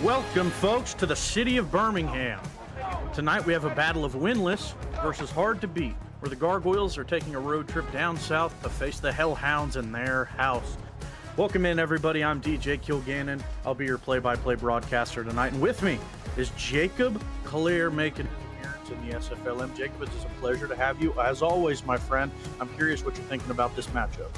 Welcome, folks, to the city of Birmingham. Tonight we have a battle of winless versus hard to beat, where the Gargoyles are taking a road trip down south to face the Hellhounds in their house. Welcome in, everybody. I'm DJ Kilgannon. I'll be your play-by-play broadcaster tonight, and with me is Jacob Clear making an appearance in the SFLm. Jacob, it's a pleasure to have you. As always, my friend, I'm curious what you're thinking about this matchup.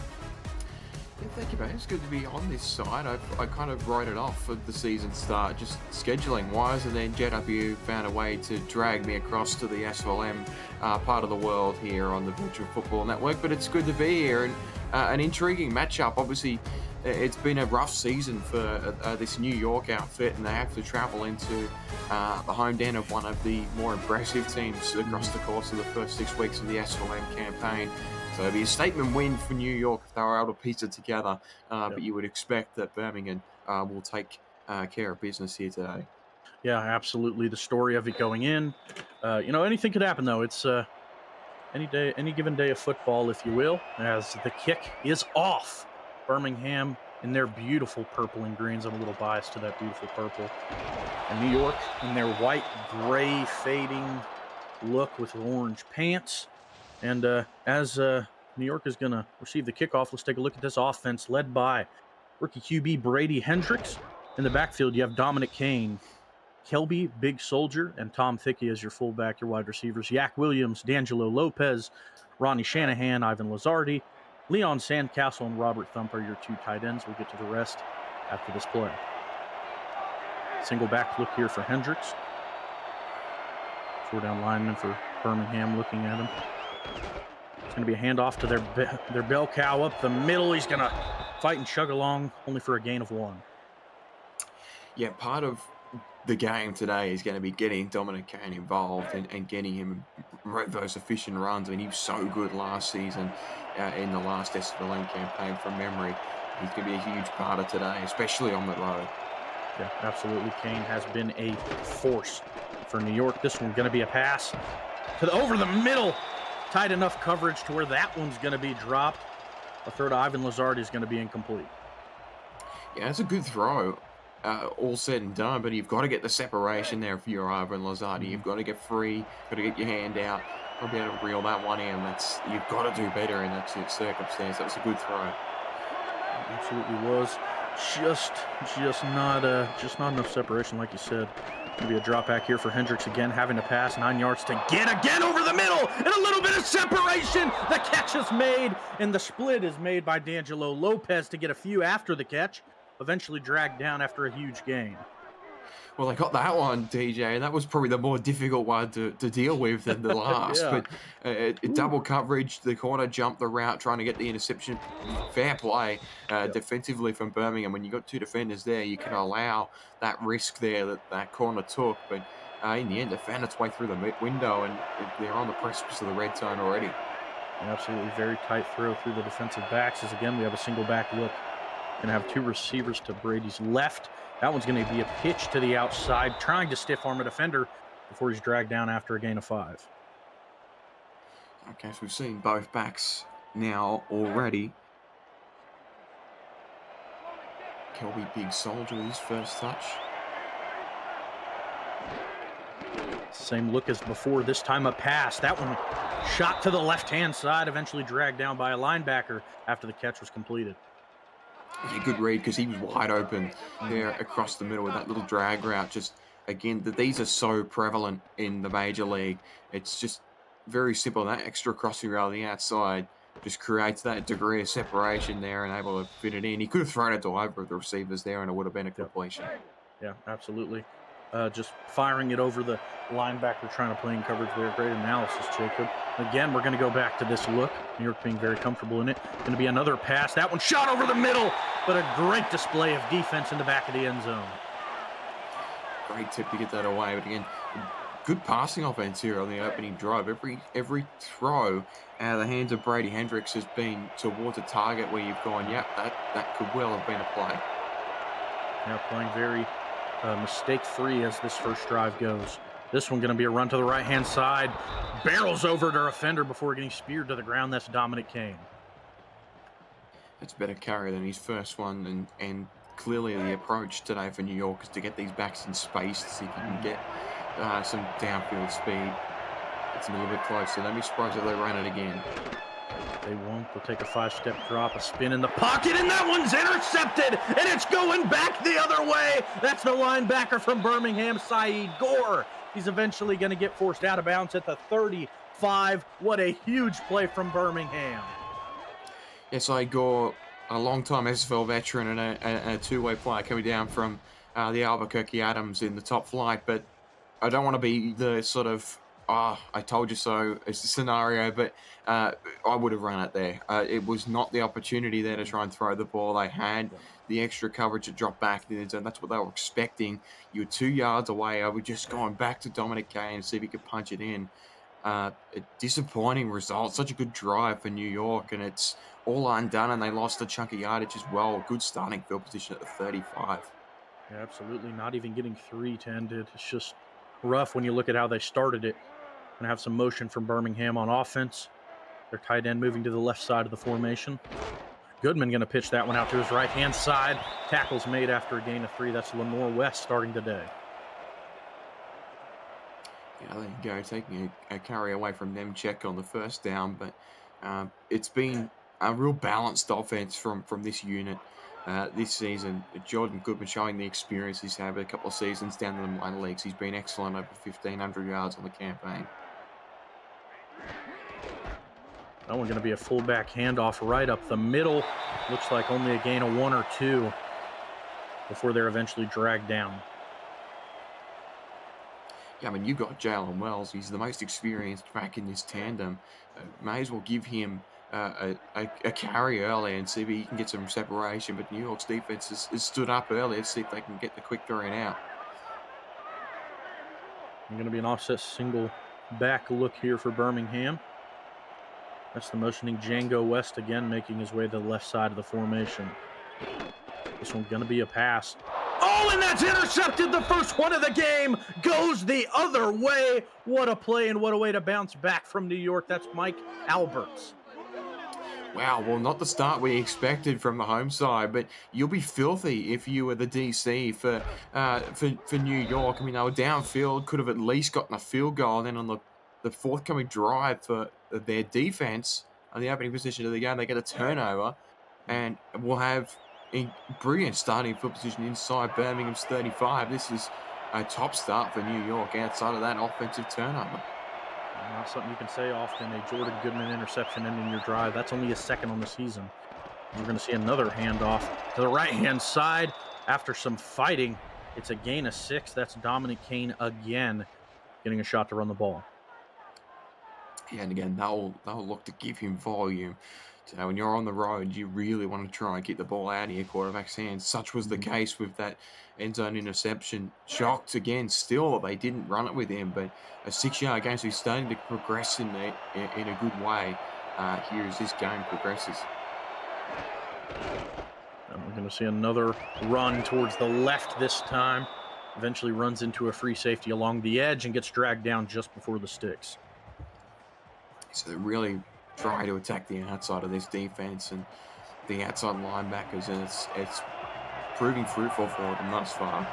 Yeah, thank you, mate. It's good to be on this side. I kind of wrote it off for the season start, just scheduling-wise, and then JW found a way to drag me across to the SFLm part of the world here on the Virtual Football Network. But it's good to be here, and an intriguing matchup. Obviously, it's been a rough season for this New York outfit, and they have to travel into the home den of one of the more impressive teams across the course of the first 6 weeks of the SFLm campaign. So it'd be a statement win for New York if they were able to piece it together. But you would expect that Birmingham will take care of business here today. Yeah, absolutely. The story of it going in. Anything could happen, though. It's any given day of football, if you will, as the kick is off. Birmingham in their beautiful purple and greens. I'm a little biased to that beautiful purple. And New York in their white, gray, fading look with orange pants. And as New York is going to receive the kickoff, let's take a look at this offense led by rookie QB Brady Hendricks. In the backfield, you have Dominic Kane, Kelby, Big Soldier, and Tom Thickey as your fullback, your wide receivers. Yak Williams, D'Angelo Lopez, Ronnie Shanahan, Ivan Lazardi, Leon Sandcastle, and Robert Thump are your two tight ends. We'll get to the rest after this play. Single back look here for Hendricks. Four down lineman for Birmingham looking at him. It's going to be a handoff to their bell cow up the middle. He's going to fight and chug along, only for a gain of 1. Yeah, part of the game today is going to be getting Dominic Kane involved and getting him those efficient runs. I mean, he was so good last season in the last SFLm campaign from memory. He's going to be a huge part of today, especially on the road. Yeah, absolutely. Kane has been a force for New York. This one's going to be a pass to over the middle. Tight enough coverage to where that one's going to be dropped. A throw to Ivan Lazardi is going to be incomplete. Yeah, it's a good throw. All said and done, but you've got to get the separation there for your Ivan Lazardi. You've got to get free, got to get your hand out, got to be able to reel that one in. You've got to do better in that circumstance. That was a good throw. It absolutely was. Just not enough separation, like you said. Going to be a drop back here for Hendricks again, having to pass 9 yards to get again over the middle, and a little bit of separation. The catch is made, and the split is made by D'Angelo Lopez to get a few after the catch, eventually dragged down after a huge gain. Well, they got that one, DJ, and that was probably the more difficult one to deal with than the last. Yeah. But double coverage, the corner jumped the route, trying to get the interception. Fair play defensively from Birmingham. When you got two defenders there, you can allow that risk there that corner took. But in the end, it found its way through the window, and they're on the precipice of the red zone already. Absolutely very tight throw through the defensive backs. As again, we have a single back look. Going to have two receivers to Brady's left. That one's going to be a pitch to the outside, trying to stiff arm a defender before he's dragged down after a gain of 5. Okay, so we've seen both backs now already. Kelby Big Soldier with his first touch. Same look as before, this time a pass. That one shot to the left-hand side, eventually dragged down by a linebacker after the catch was completed. Yeah, good read, because he was wide open there across the middle with that little drag route. Just, again, these are so prevalent in the Major League. It's just very simple. That extra crossing route on the outside just creates that degree of separation there and able to fit it in. He could have thrown it to either of the receivers there, and it would have been a completion. Yeah, absolutely. Just firing it over the linebacker trying to play in coverage there. Great analysis, Jacob. Again, we're going to go back to this look. New York being very comfortable in it. Going to be another pass. That one shot over the middle, but a great display of defense in the back of the end zone. Great tip to get that away. But again, good passing offense here on the opening drive. Every throw out of the hands of Brady Hendricks has been towards a target where you've gone, yep, that could well have been a play. Yeah, playing very mistake-free as this first drive goes. This one going to be a run to the right-hand side. Barrels over to a defender before getting speared to the ground. That's Dominic Kane. It's a better carry than his first one, and clearly the approach today for New York is to get these backs in space to see if you can get some downfield speed. It's a little bit closer. Don't be surprised if they run it again. They won't. They'll take a 5-step drop, a spin in the pocket, and that one's intercepted, and it's going back the other way. That's the linebacker from Birmingham, Saeed Gore. He's eventually going to get forced out of bounds at the 35. What a huge play from Birmingham. Yes, Saeed Gore, a long-time SFL veteran and a two-way player coming down from the Albuquerque Adams in the top flight, but I don't want to be the sort of I told you so it's the scenario, but I would have run it there. It was not the opportunity there to try and throw the ball. They had the extra coverage to drop back in the zone. That's what they were expecting. You were 2 yards away. I would just going back to Dominic Kane and see if he could punch it in. A disappointing result. Such a good drive for New York, and it's all undone, and they lost a chunk of yardage as well. Good starting field position at the 35. Yeah, absolutely. Not even getting 3 to end it. It's just rough when you look at how they started it. Going to have some motion from Birmingham on offense. Their tight end moving to the left side of the formation. Goodman going to pitch that one out to his right-hand side. Tackles made after a gain of 3. That's Lenore West starting today. Yeah, there you go. Taking a carry away from Nemchek on the first down, but it's been a real balanced offense from this unit this season. Jordan Goodman showing the experience he's had a couple of seasons down in the minor leagues. He's been excellent, over 1,500 yards on the campaign. That one's going to be a fullback handoff right up the middle. Looks like only a gain of 1 or 2 before they're eventually dragged down. Yeah, I mean, you've got Jalen Wells. He's the most experienced back in this tandem. May as well give him a carry early and see if he can get some separation. But New York's defense has stood up early to see if they can get the quick 3 and out. Going to be an offset single back look here for Birmingham. That's the motioning Django West again, making his way to the left side of the formation. This one's going to be a pass. Oh, and that's intercepted. The first one of the game goes the other way. What a play and what a way to bounce back from New York. That's Mike Alberts. Wow, well, not the start we expected from the home side, but you'll be filthy if you were the DC for New York. I mean, they were downfield, could have at least gotten a field goal, and then on the forthcoming drive for their defense on the opening position of the game, they get a turnover, and we'll have a brilliant starting field position inside Birmingham's 35. This is a top start for New York outside of that offensive turnover. Not something you can say often. A Jordan Goodman interception ending your drive. That's only his second on the season. We're going to see another handoff to the right-hand side. After some fighting, it's a gain of 6. That's Dominic Kane again getting a shot to run the ball. Yeah, and again, they'll look to give him volume. So when you're on the road, you really want to try and get the ball out of your quarterback's hands. Such was the case with that end zone interception. Shocked again, still that they didn't run it with him, but a 6-yard game, so he's starting to progress in a good way here as this game progresses. And we're going to see another run towards the left this time. Eventually runs into a free safety along the edge and gets dragged down just before the sticks. So they really try to attack the outside of this defense and the outside linebackers, and it's proving fruitful for them thus far.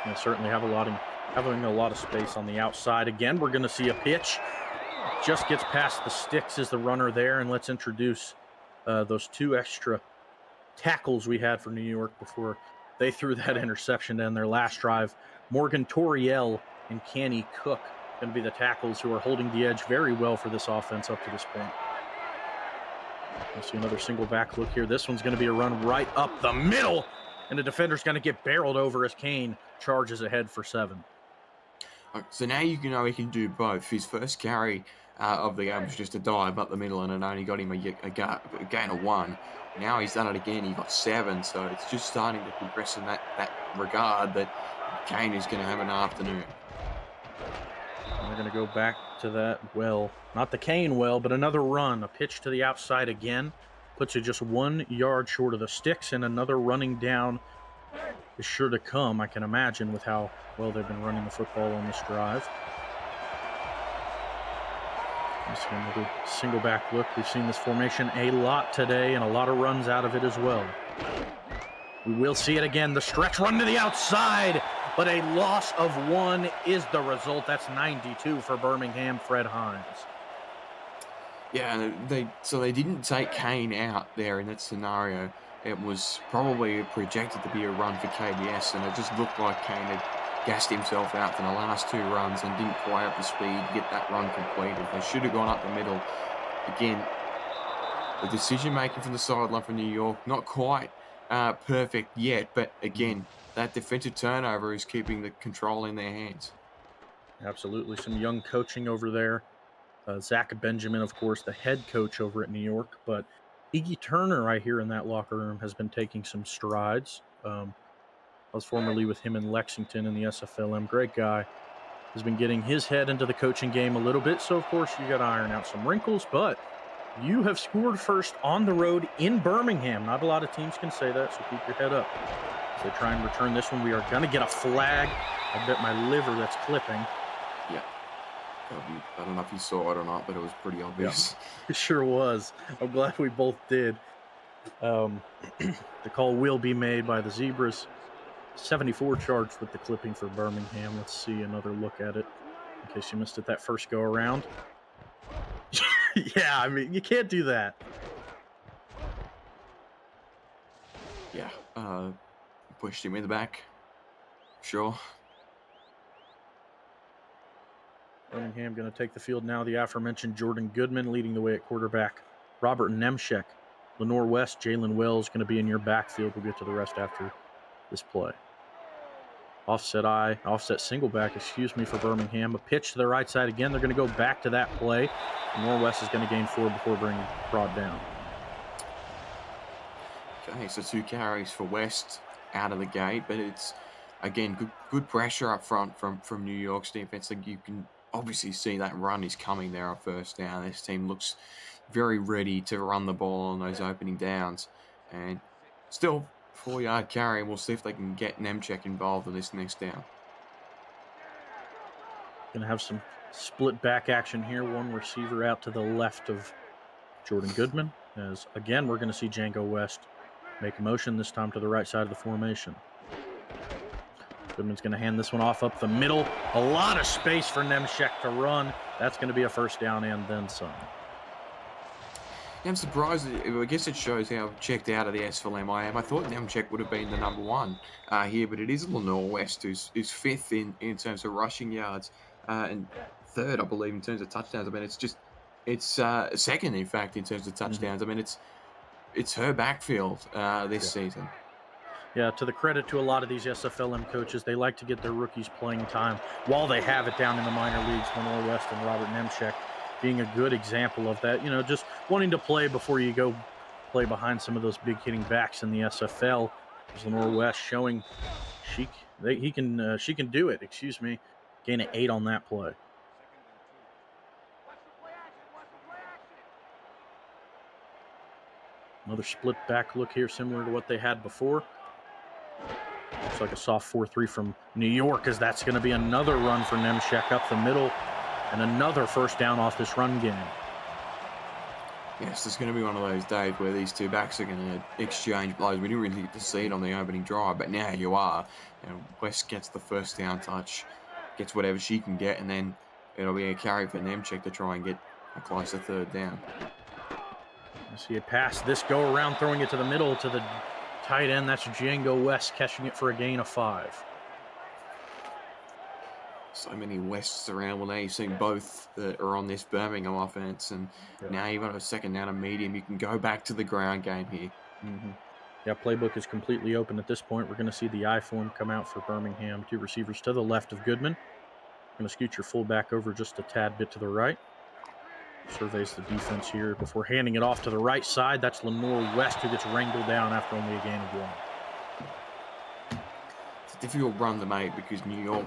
They certainly having a lot of space on the outside. Again, we're going to see a pitch. Just gets past the sticks as the runner there, and let's introduce those 2 extra tackles we had for New York before they threw that interception in their last drive. Morgan Toriel and Kenny Cook going to be the tackles who are holding the edge very well for this offense up to this point. We'll see another single back look here. This one's going to be a run right up the middle, and the defender's going to get barreled over as Kane charges ahead for 7. So now you know he can do both. His first carry of the game was just a dive up the middle, and it only got him a gain of 1. Now he's done it again. He got 7, so it's just starting to progress in that regard that Kane is going to have an afternoon. And they're going to go back to that well, not the Kane well, but another run, a pitch to the outside again, puts you just 1 yard short of the sticks, and another running down is sure to come, I can imagine, with how well they've been running the football on this drive. Let's see another single back look. We've seen this formation a lot today, and a lot of runs out of it as well. We will see it again. The stretch run to the outside, but a loss of 1 is the result. That's 92 for Birmingham, Fred Hines. Yeah, so they didn't take Kane out there in that scenario. It was probably projected to be a run for KBS, and it just looked like Kane had gassed himself out for the last 2 runs and didn't quite have the speed to get that run completed. They should have gone up the middle. Again, the decision-making from the sideline for New York, not quite perfect yet, but again, that defensive turnover is keeping the control in their hands. Absolutely. Some young coaching over there. Zach Benjamin, of course, the head coach over at New York, but Iggy Turner, I hear in that locker room, has been taking some strides. I was formerly with him in Lexington in the SFLm. Great guy. Has been getting his head into the coaching game a little bit. So, of course, you got to iron out some wrinkles, but you have scored first on the road in Birmingham. Not a lot of teams can say that, so keep your head up. As they try and return this one, we are going to get a flag. I bet my liver that's clipping. Yeah. I don't know if you saw it or not, but it was pretty obvious. Yeah, it sure was. I'm glad we both did. The call will be made by the Zebras. 74 charged with the clipping for Birmingham. Let's see another look at it in case you missed it that first go around. Yeah, I mean, you can't do that. Yeah, pushed him in the back. Sure. Birmingham going to take the field now. The aforementioned Jordan Goodman leading the way at quarterback. Robert Nemchek, Lenore West, Jalen Wells going to be in your backfield. We'll get to the rest after this play. Offset single back, for Birmingham. A pitch to the right side again. They're going to go back to that play. Lenore West is going to gain 4 before being brought down. Okay, so 2 carries for West out of the gate, but it's, again, good pressure up front from New York's defense. Like, you can obviously see that run is coming there on first down. This team looks very ready to run the ball on those opening downs. And still 4-yard carry. We'll see if they can get Nemchek involved in this next down. Going to have some split back action here. One receiver out to the left of Jordan Goodman. As, again, we're going to see Django West make a motion, this time to the right side of the formation. Goodman's going to hand this one off up the middle. A lot of space for Nemchek to run. That's going to be a first down and then some. I'm surprised. I guess it shows how checked out of the SFLm I am. I thought Nemchek would have been the number 1 here, but it is Lenore West who's 5th in terms of rushing yards and 3rd, I believe, in terms of touchdowns. I mean, it's 2nd, in fact, in terms of touchdowns. I mean, it's her backfield this season. Yeah, to the credit to a lot of these SFLm coaches, they like to get their rookies playing time while they have it down in the minor leagues. Lenore West and Robert Nemchek being a good example of that. You know, just wanting to play before you go play behind some of those big hitting backs in the SFL. There's Lenore West showing she can do it. Gain an 8 on that play. Another split back look here, similar to what they had before. Looks like a soft 4-3 from New York, as that's going to be another run for Nemchek up the middle and another first down off this run game. Yes, it's going to be one of those days where these 2 backs are going to exchange blows. We didn't really get to see it on the opening drive, but now you are. West gets the first down touch, gets whatever she can get, and then it'll be a carry for Nemchek to try and get a closer 3rd down. You see a pass, this go around, throwing it to the middle to the tight end. That's Django West catching it for a gain of 5. So many Wests around. Well, now you've seen both that are on this Birmingham offense, and now you've got a 2nd down and medium. You can go back to the ground game here. Yeah, playbook is completely open at this point. We're going to see the I form come out for Birmingham. 2 receivers to the left of Goodman. Going to scoot your fullback over just a tad bit to the right. Surveys the defense here before handing it off to the right side. That's Lenore West, who gets wrangled down after only a gain of 1. It's a difficult run to make because New York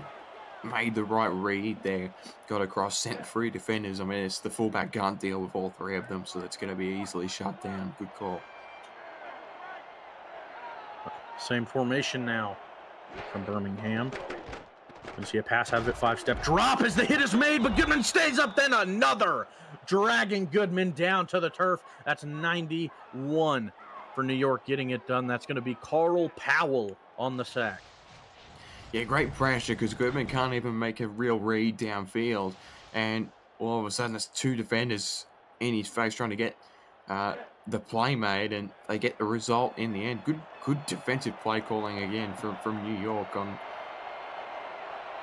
made the right read there, got across, sent 3 defenders. I mean, it's the fullback can't deal with all 3 of them, so that's going to be easily shut down. Good call. Same formation now from Birmingham. You see a pass out of it, 5-step drop as the hit is made, but Goodman stays up, then another, dragging Goodman down to the turf. That's 91 for New York getting it done. That's going to be Carl Powell on the sack. Yeah, great pressure because Goodman can't even make a real read downfield. And all of a sudden, there's two defenders in his face trying to get the play made, and they get the result in the end. Good defensive play calling again from New York on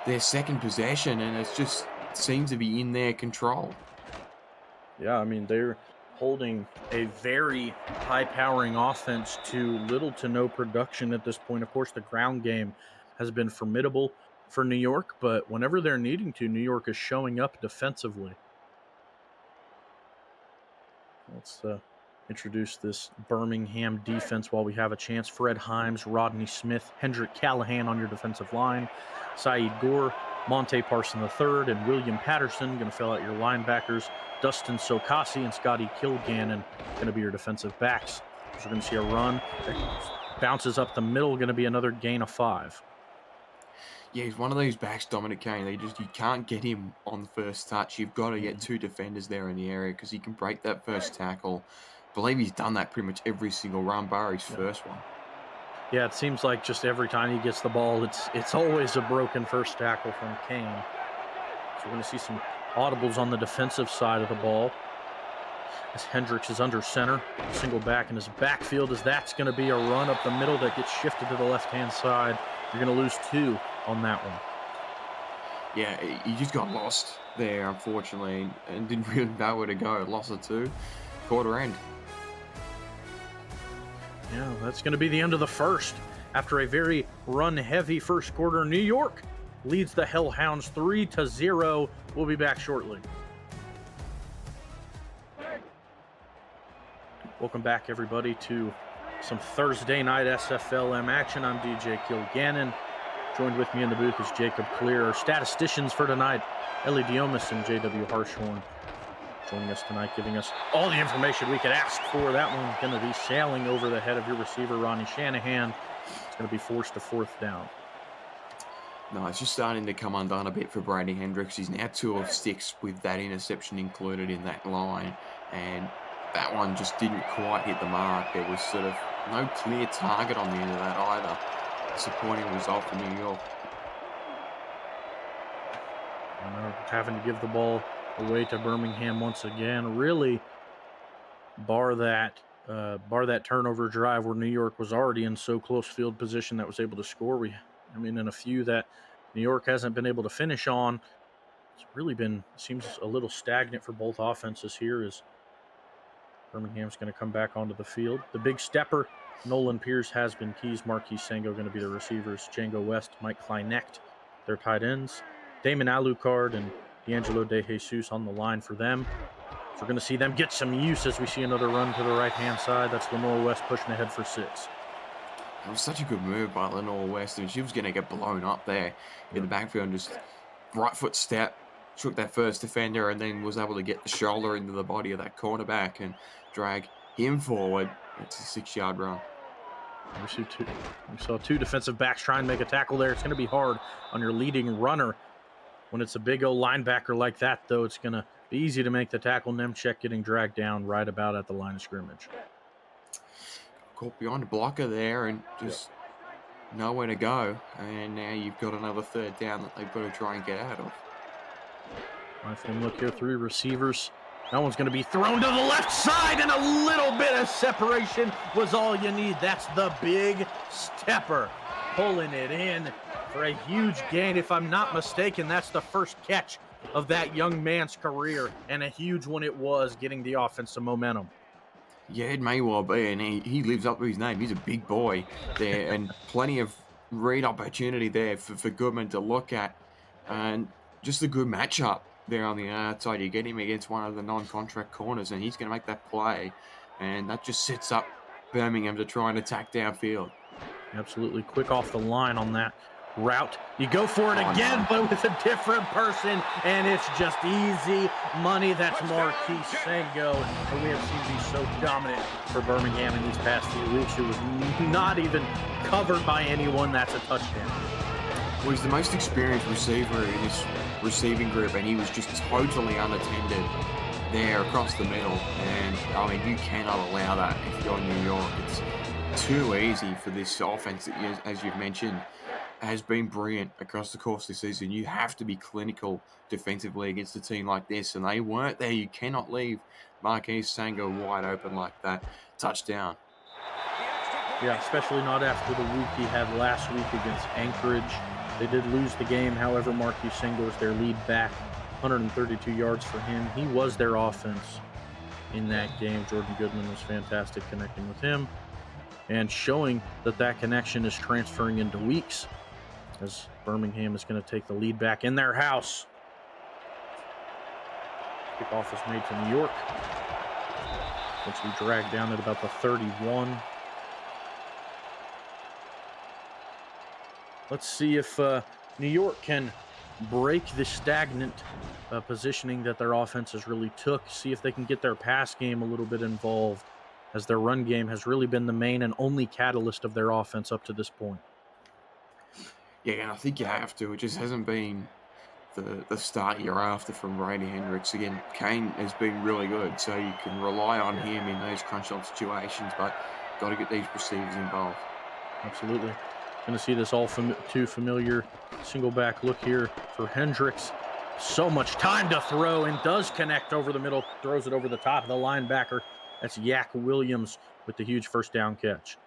their second possession, and it just seems to be in their control. Yeah, I mean, they're holding a very high-powering offense to little to no production at this point. Of course, the ground game has been formidable for New York, but whenever they're needing to, New York is showing up defensively. Let's introduce this Birmingham defense while we have a chance. Fred Himes, Rodney Smith, Hendrick Callahan on your defensive line, Saeed Gore, Monte Parson III, and William Patterson going to fill out your linebackers. Dustin Sokasi and Scotty Kilgannon going to be your defensive backs. So we're going to see a run that bounces up the middle, going to be another gain of 5. Yeah, he's one of those backs, Dominic Kane. You can't get him on the first touch. You've got to get two defenders there in the area because he can break that first tackle. I believe he's done that pretty much every single run, bar his first one. Yeah, it seems like just every time he gets the ball, it's always a broken first tackle from Kane. So we're going to see some audibles on the defensive side of the ball as Hendricks is under center, single back in his backfield, as that's going to be a run up the middle that gets shifted to the left-hand side. You're going to lose 2 on that one. Yeah, he just got lost there, unfortunately, and didn't really know where to go. Lost of 2, quarter end. Yeah, that's going to be the end of the first. After a very run-heavy first quarter, New York leads the Hellhounds 3-0. We'll be back shortly. Welcome back, everybody, to some Thursday night SFLm action. I'm DJ Kilgannon. Joined with me in the booth is Jacob Clear. Our statisticians for tonight, Ellie Diomas and JW Harshorn, joining us tonight, giving us all the information we could ask for. That one's going to be sailing over the head of your receiver, Ronnie Shanahan. It's going to be forced to 4th down. No, it's just starting to come undone a bit for Brady Hendricks. He's now 2 of 6 with that interception included in that line. And that one just didn't quite hit the mark. There was sort of no clear target on the end of that either. Disappointing result for New York. Having to give the ball away to Birmingham once again. Really, bar that turnover drive where New York was already in so close field position that was able to score. In a few that New York hasn't been able to finish on. It's really seems a little stagnant for both offenses here as Birmingham's going to come back onto the field. The big stepper, Nolan Pierce, has been keys. Marquis Sango going to be the receivers. Django West, Mike Kleinecht, their tight ends. Damon Alucard and D'Angelo De Jesus on the line for them. So we're going to see them get some use as we see another run to the right-hand side. That's Lenore West pushing ahead for 6. It was such a good move by Lenore West, and she was going to get blown up there in the backfield and just right foot step, took that first defender, and then was able to get the shoulder into the body of that cornerback and drag him forward. It's a 6-yard run. We saw 2 defensive backs try and make a tackle there. It's going to be hard on your leading runner. When it's a big old linebacker like that, though, it's going to be easy to make the tackle. Nemchek getting dragged down right about at the line of scrimmage. Caught behind a blocker there and just nowhere to go. And now you've got another 3rd down that they've got to try and get out of. Look here, 3 receivers. That one's going to be thrown to the left side, and a little bit of separation was all you need. That's the big stepper pulling it in for a huge gain. If I'm not mistaken, that's the first catch of that young man's career, and a huge one it was, getting the offense some momentum. Yeah, it may well be, and he lives up to his name. He's a big boy there, and plenty of read opportunity there for Goodman to look at, and just a good matchup there on the outside. You get him against one of the non-contract corners, and he's going to make that play, and that just sets up Birmingham to try and attack downfield. Absolutely quick off the line on that route. You go for it again, but with a different person, and it's just easy money. That's Marquis Sango, and we have seen he's so dominant for Birmingham in these past few weeks. It was not even covered by anyone. That's a touchdown. Well, he's the most experienced receiver in this receiving group, and he was just totally unattended there across the middle, and I mean, you cannot allow that if you're New York. It's too easy for this offense that, as you've mentioned, has been brilliant across the course of the season. You have to be clinical defensively against a team like this, and they weren't there. You cannot leave Marquez Sango wide open like that. Touchdown. Yeah, especially not after the week he had last week against Anchorage. They did lose the game. However, Marquis Singles, their lead back, 132 yards for him. He was their offense in that game. Jordan Goodman was fantastic connecting with him and showing that that connection is transferring into weeks as Birmingham is going to take the lead back in their house. Kickoff is made to New York. Once we drag down at about the 31. Let's see if New York can break the stagnant positioning that their offenses really took. See if they can get their pass game a little bit involved, as their run game has really been the main and only catalyst of their offense up to this point. Yeah, and I think you have to. It just hasn't been the start you're after from Brady Hendricks. Again, Kane has been really good, so you can rely on him in those crunch time situations, but got to get these receivers involved. Absolutely. Going to see this all too familiar single back look here for Hendricks. So much time to throw, and does connect over the middle, throws it over the top of the linebacker. That's Yak Williams with the huge first down catch.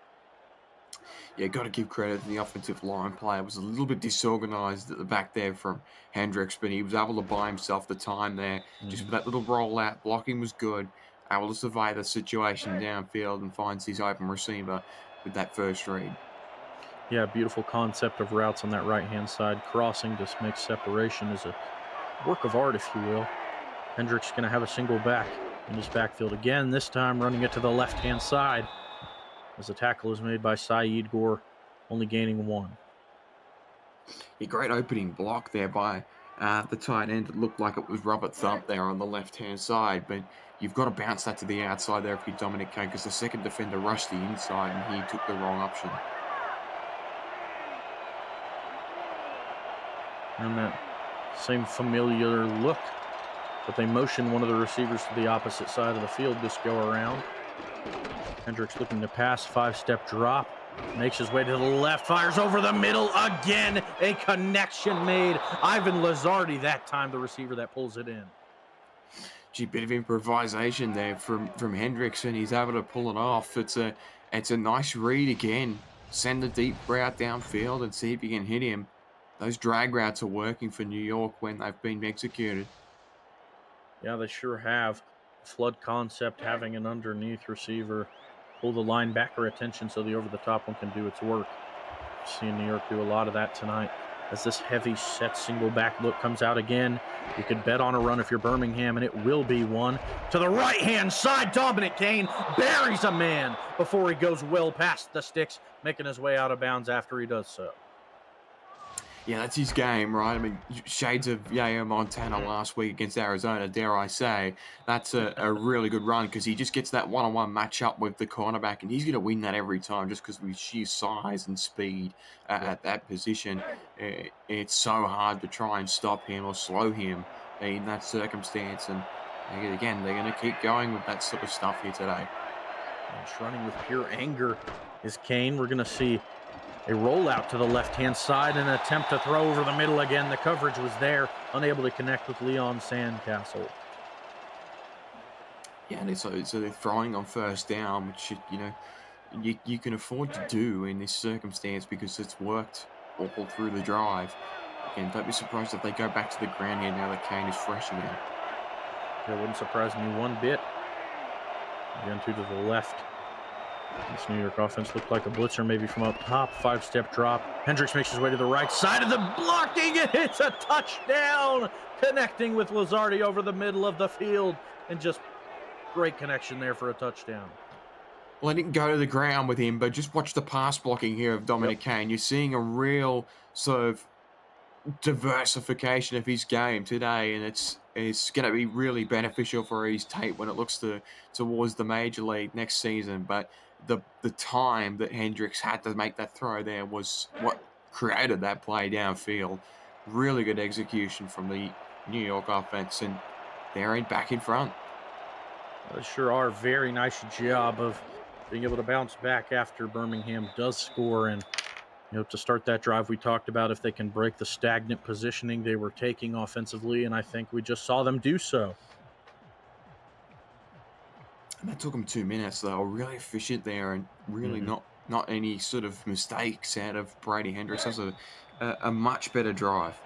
Yeah, got to give credit to the offensive line play. It was a little bit disorganized at the back there from Hendricks, but he was able to buy himself the time there. Just with that little rollout, blocking was good. Able to survive the situation downfield and finds his open receiver with that first read. Yeah, beautiful concept of routes on that right-hand side. Crossing just makes separation as a work of art, if you will. Hendricks going to have a single back in his backfield again, this time running it to the left-hand side as the tackle is made by Saeed Gore, only gaining one. A great opening block there by the tight end. It looked like it was Robert Thump there on the left-hand side, but you've got to bounce that to the outside there if you're Dominic Kane, because the second defender rushed the inside and he took the wrong option. And that same familiar look, but they motion one of the receivers to the opposite side of the field this go around. Hendricks looking to pass, 5-step drop, makes his way to the left, fires over the middle again. A connection made. Ivan Lazardi that time, the receiver that pulls it in. Gee, bit of improvisation there from Hendricks, and he's able to pull it off. It's a nice read again. Send the deep route downfield and see if you can hit him. Those drag routes are working for New York when they've been executed. Yeah, they sure have. Flood concept, having an underneath receiver pull the linebacker attention so the over-the-top one can do its work. Seeing New York do a lot of that tonight. As this heavy set single back look comes out again, you could bet on a run if you're Birmingham, and it will be one. To the right-hand side, Dominic Kane buries a man before he goes well past the sticks, making his way out of bounds after he does so. Yeah, that's his game, right? I mean, shades of Yayo Montana last week against Arizona, dare I say. That's a really good run because he just gets that one-on-one matchup with the cornerback, and he's going to win that every time just because of his sheer size and speed at that position. It's so hard to try and stop him or slow him in that circumstance. And again, they're going to keep going with that sort of stuff here today. Just running with pure anger is Kane. We're going to see a rollout to the left-hand side, an attempt to throw over the middle again. The coverage was there, unable to connect with Leon Sandcastle. Yeah, and so they're throwing on first down, which, you can afford to do in this circumstance because it's worked all through the drive. Again, don't be surprised if they go back to the ground here now that Kane is fresh again. That wouldn't surprise me one bit. Again, two to the left. This New York offense looked like a blitzer maybe from up top. 5-step drop. Hendricks makes his way to the right side of the blocking, and it's a touchdown, connecting with Lazardi over the middle of the field, and just great connection there for a touchdown. Well, I didn't go to the ground with him, but just watch the pass blocking here of Dominic Kane. You're seeing a real sort of diversification of his game today, and it's going to be really beneficial for his tape when it looks towards the major league next season. But the time that Hendricks had to make that throw there was what created that play downfield. Really good execution from the New York offense, and they're back in front. Sure are. Very nice job of being able to bounce back after Birmingham does score. And, to start that drive, we talked about if they can break the stagnant positioning they were taking offensively. And I think we just saw them do so. And that took them 2 minutes. They were really efficient there and really Hmm. not any sort of mistakes out of Brady Hendricks. That was a much better drive.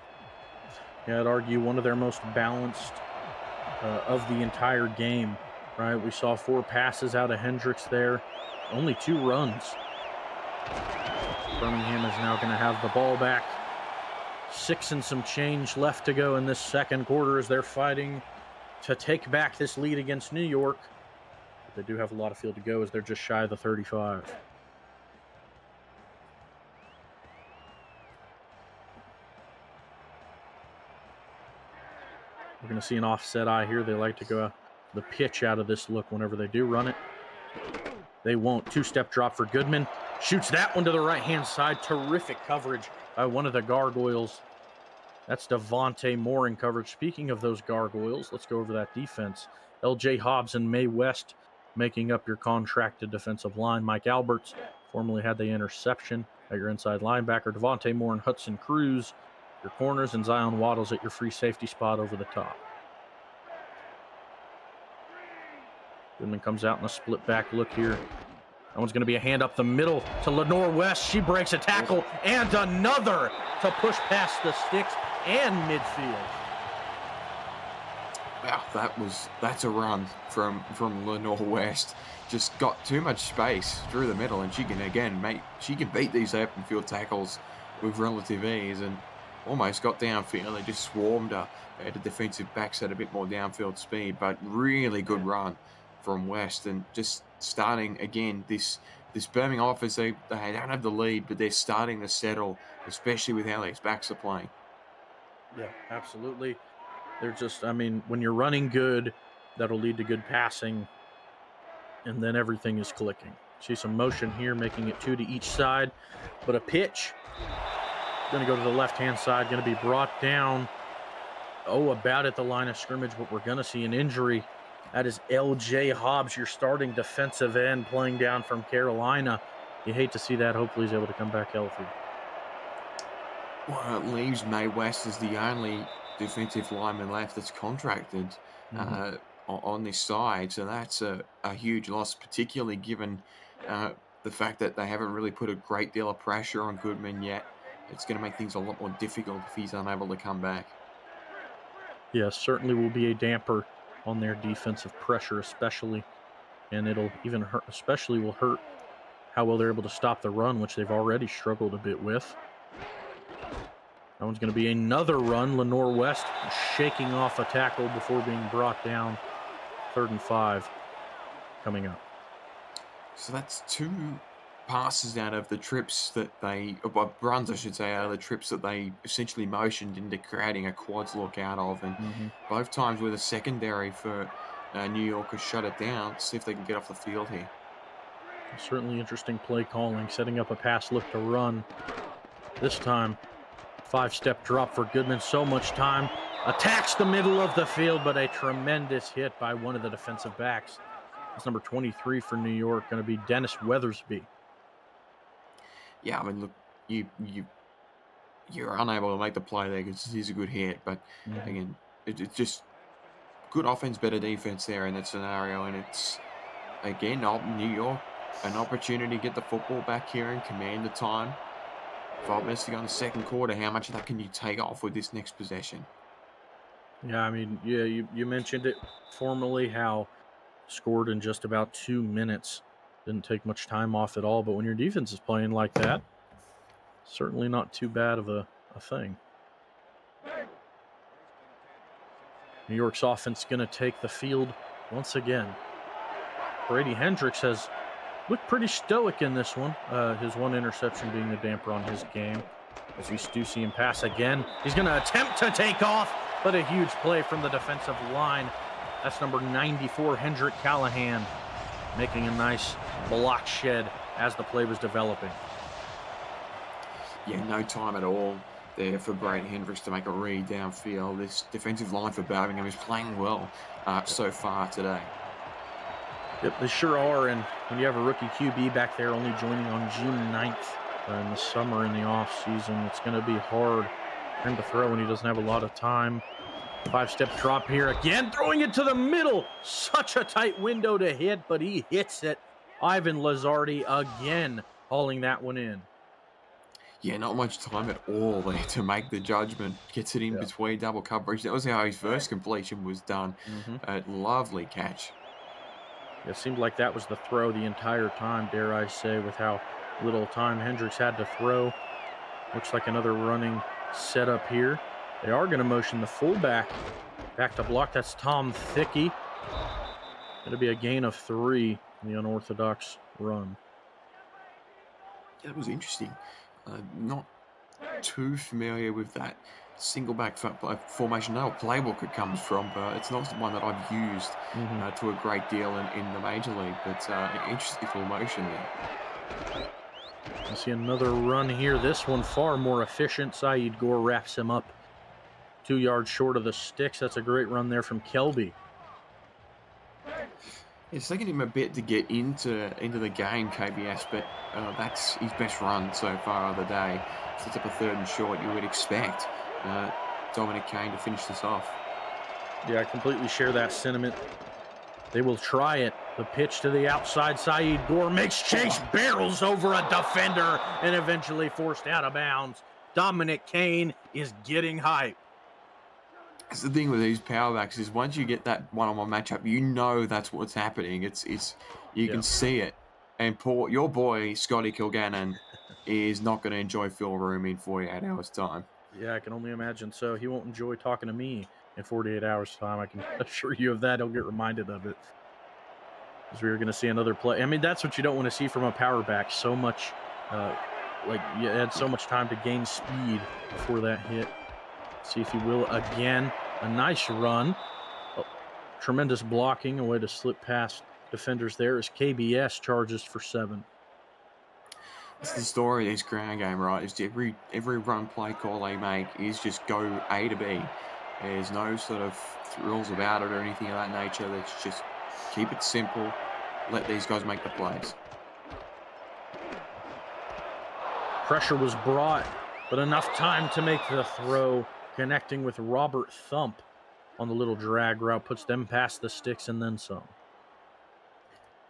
Yeah, I'd argue one of their most balanced of the entire game, right? We saw 4 passes out of Hendricks there, only 2 runs. Birmingham is now going to have the ball back. 6 and some change left to go in this second quarter as they're fighting to take back this lead against New York. But they do have a lot of field to go as they're just shy of the 35. We're going to see an offset eye here. They like to go the pitch out of this look whenever they do run it. They won't. 2-step drop for Goodman. Shoots that one to the right-hand side. Terrific coverage by one of the Gargoyles. That's Devontae Moore in coverage. Speaking of those Gargoyles, let's go over that defense. L.J. Hobbs and Mae West making up your contracted defensive line. Mike Alberts formerly had the interception at your inside linebacker. Devontae Moore and Hudson Cruz, your corners, and Zion Waddles at your free safety spot over the top. Goodman comes out in a split back look here. That one's going to be a hand up the middle to Lenore West. She breaks a tackle and another to push past the sticks and midfield. Wow, that's a run from Lenore West. Just got too much space through the middle, and she can beat these open field tackles with relative ease, and almost got downfield. They just swarmed her. The defensive backs had a bit more downfield speed, but really good run from West, and just starting again this Birmingham offense. They don't have the lead, but they're starting to settle, especially with how these backs are playing. Yeah, absolutely. They're just, when you're running good, that'll lead to good passing, and then everything is clicking. See some motion here, making it 2 to each side, but a pitch. Going to go to the left-hand side, going to be brought down. About at the line of scrimmage, but we're going to see an injury. That is L.J. Hobbs, your starting defensive end, playing down from Carolina. You hate to see that. Hopefully he's able to come back healthy. Well, it leaves Mae West as the only defensive lineman left that's contracted on this side. So that's a huge loss, particularly given the fact that they haven't really put a great deal of pressure on Goodman yet. It's going to make things a lot more difficult if he's unable to come back. Yes, certainly will be a damper on their defensive pressure, especially. And it'll even hurt, especially will hurt how well they're able to stop the run, which they've already struggled a bit with. That one's going to be another run. Lenore West shaking off a tackle before being brought down. 3rd and 5 coming up. So that's 2 passes out of the trips that runs, I should say, out of the trips that they essentially motioned into creating a quads look out of. And both times with a secondary for New York has shut it down. See if they can get off the field here. Certainly interesting play calling, setting up a pass look to run. This time, 5-step drop for Goodman. So much time. Attacks the middle of the field, but a tremendous hit by one of the defensive backs. It's number 23 for New York, going to be Dennis Weathersby. Yeah, look, you're unable to make the play there because it is a good hit, but again, it's just good offense, better defense there in that scenario, and it's again New York an opportunity to get the football back here and command the time. 5 minutes to go in the second quarter. How much of that can you take off with this next possession? Yeah, you mentioned it formally how scored in just about 2 minutes. Didn't take much time off at all, but when your defense is playing like that, certainly not too bad of a thing. New York's offense going to take the field once again. Brady Hendricks has looked pretty stoic in this one. His one interception being the damper on his game. As we do see him pass again. He's going to attempt to take off, but a huge play from the defensive line. That's number 94, Hendrick Callahan, making a nice block shed as the play was developing. Yeah, no time at all there for Brady Hendricks to make a read downfield. This defensive line for Birmingham is playing well so far today. Yep, they sure are. And when you have a rookie QB back there only joining on June 9th in the summer in the off season, it's going to be hard for him to throw when he doesn't have a lot of time. 5-step drop here again, throwing it to the middle. Such a tight window to hit, but he hits it. Ivan Lazardi again hauling that one in. Yeah, not much time at all there to make the judgment. Gets it in between double coverage. That was how his first completion was done. Lovely catch. It seemed like that was the throw the entire time, dare I say, with how little time Hendricks had to throw. Looks like another running setup here. They are going to motion the fullback back to block. That's Tom Thickey. Going to be a gain of 3 in the unorthodox run. That was interesting. Not too familiar with that single back formation. No playbook it comes from, but it's not one that I've used to a great deal in the major league. But interesting little motion there. You see another run here. This one far more efficient. Saeed Gore wraps him up 2 yards short of the sticks. That's a great run there from Kelby. It's taken him a bit to get into the game, KBS, but that's his best run so far of the day. Sets up a 3rd and short. You would expect Dominic Kane to finish this off. Yeah, I completely share that sentiment. They will try it. The pitch to the outside. Saeed Gore makes chase, barrels over a defender, and eventually forced out of bounds. Dominic Kane is getting hype. It's the thing with these power backs is once you get that one-on-one matchup, you know that's what's happening. You can see it. And your boy, Scotty Kilgannon, is not going to enjoy Phil Room in 48 hours' time. Yeah, I can only imagine so. He won't enjoy talking to me in 48 hours' time. I can assure you of that. He'll get reminded of it. Because we are going to see another play. I mean, that's what you don't want to see from a power back. So much, you had so much time to gain speed before that hit. See if he will again. A nice run. Oh, tremendous blocking. A way to slip past defenders there as KBS charges for 7. It's the story of this ground game, right? Is every run play call they make is just go A to B. There's no sort of thrills about it or anything of that nature. Let's just keep it simple. Let these guys make the plays. Pressure was brought, but enough time to make the throw. Connecting with Robert Thump on the little drag route, puts them past the sticks and then some.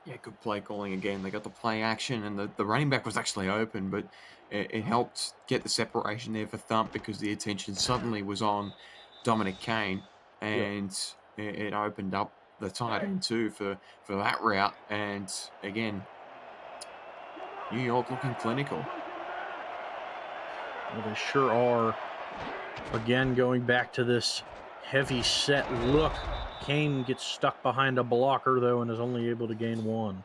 Yeah, good play calling again. They got the play action, and the running back was actually open, but it helped get the separation there for Thump because the attention suddenly was on Dominic Kane, and it opened up the tight end too for that route. And again, New York looking clinical. Well, they sure are. Again, going back to this heavy set look. Kane gets stuck behind a blocker, though, and is only able to gain 1.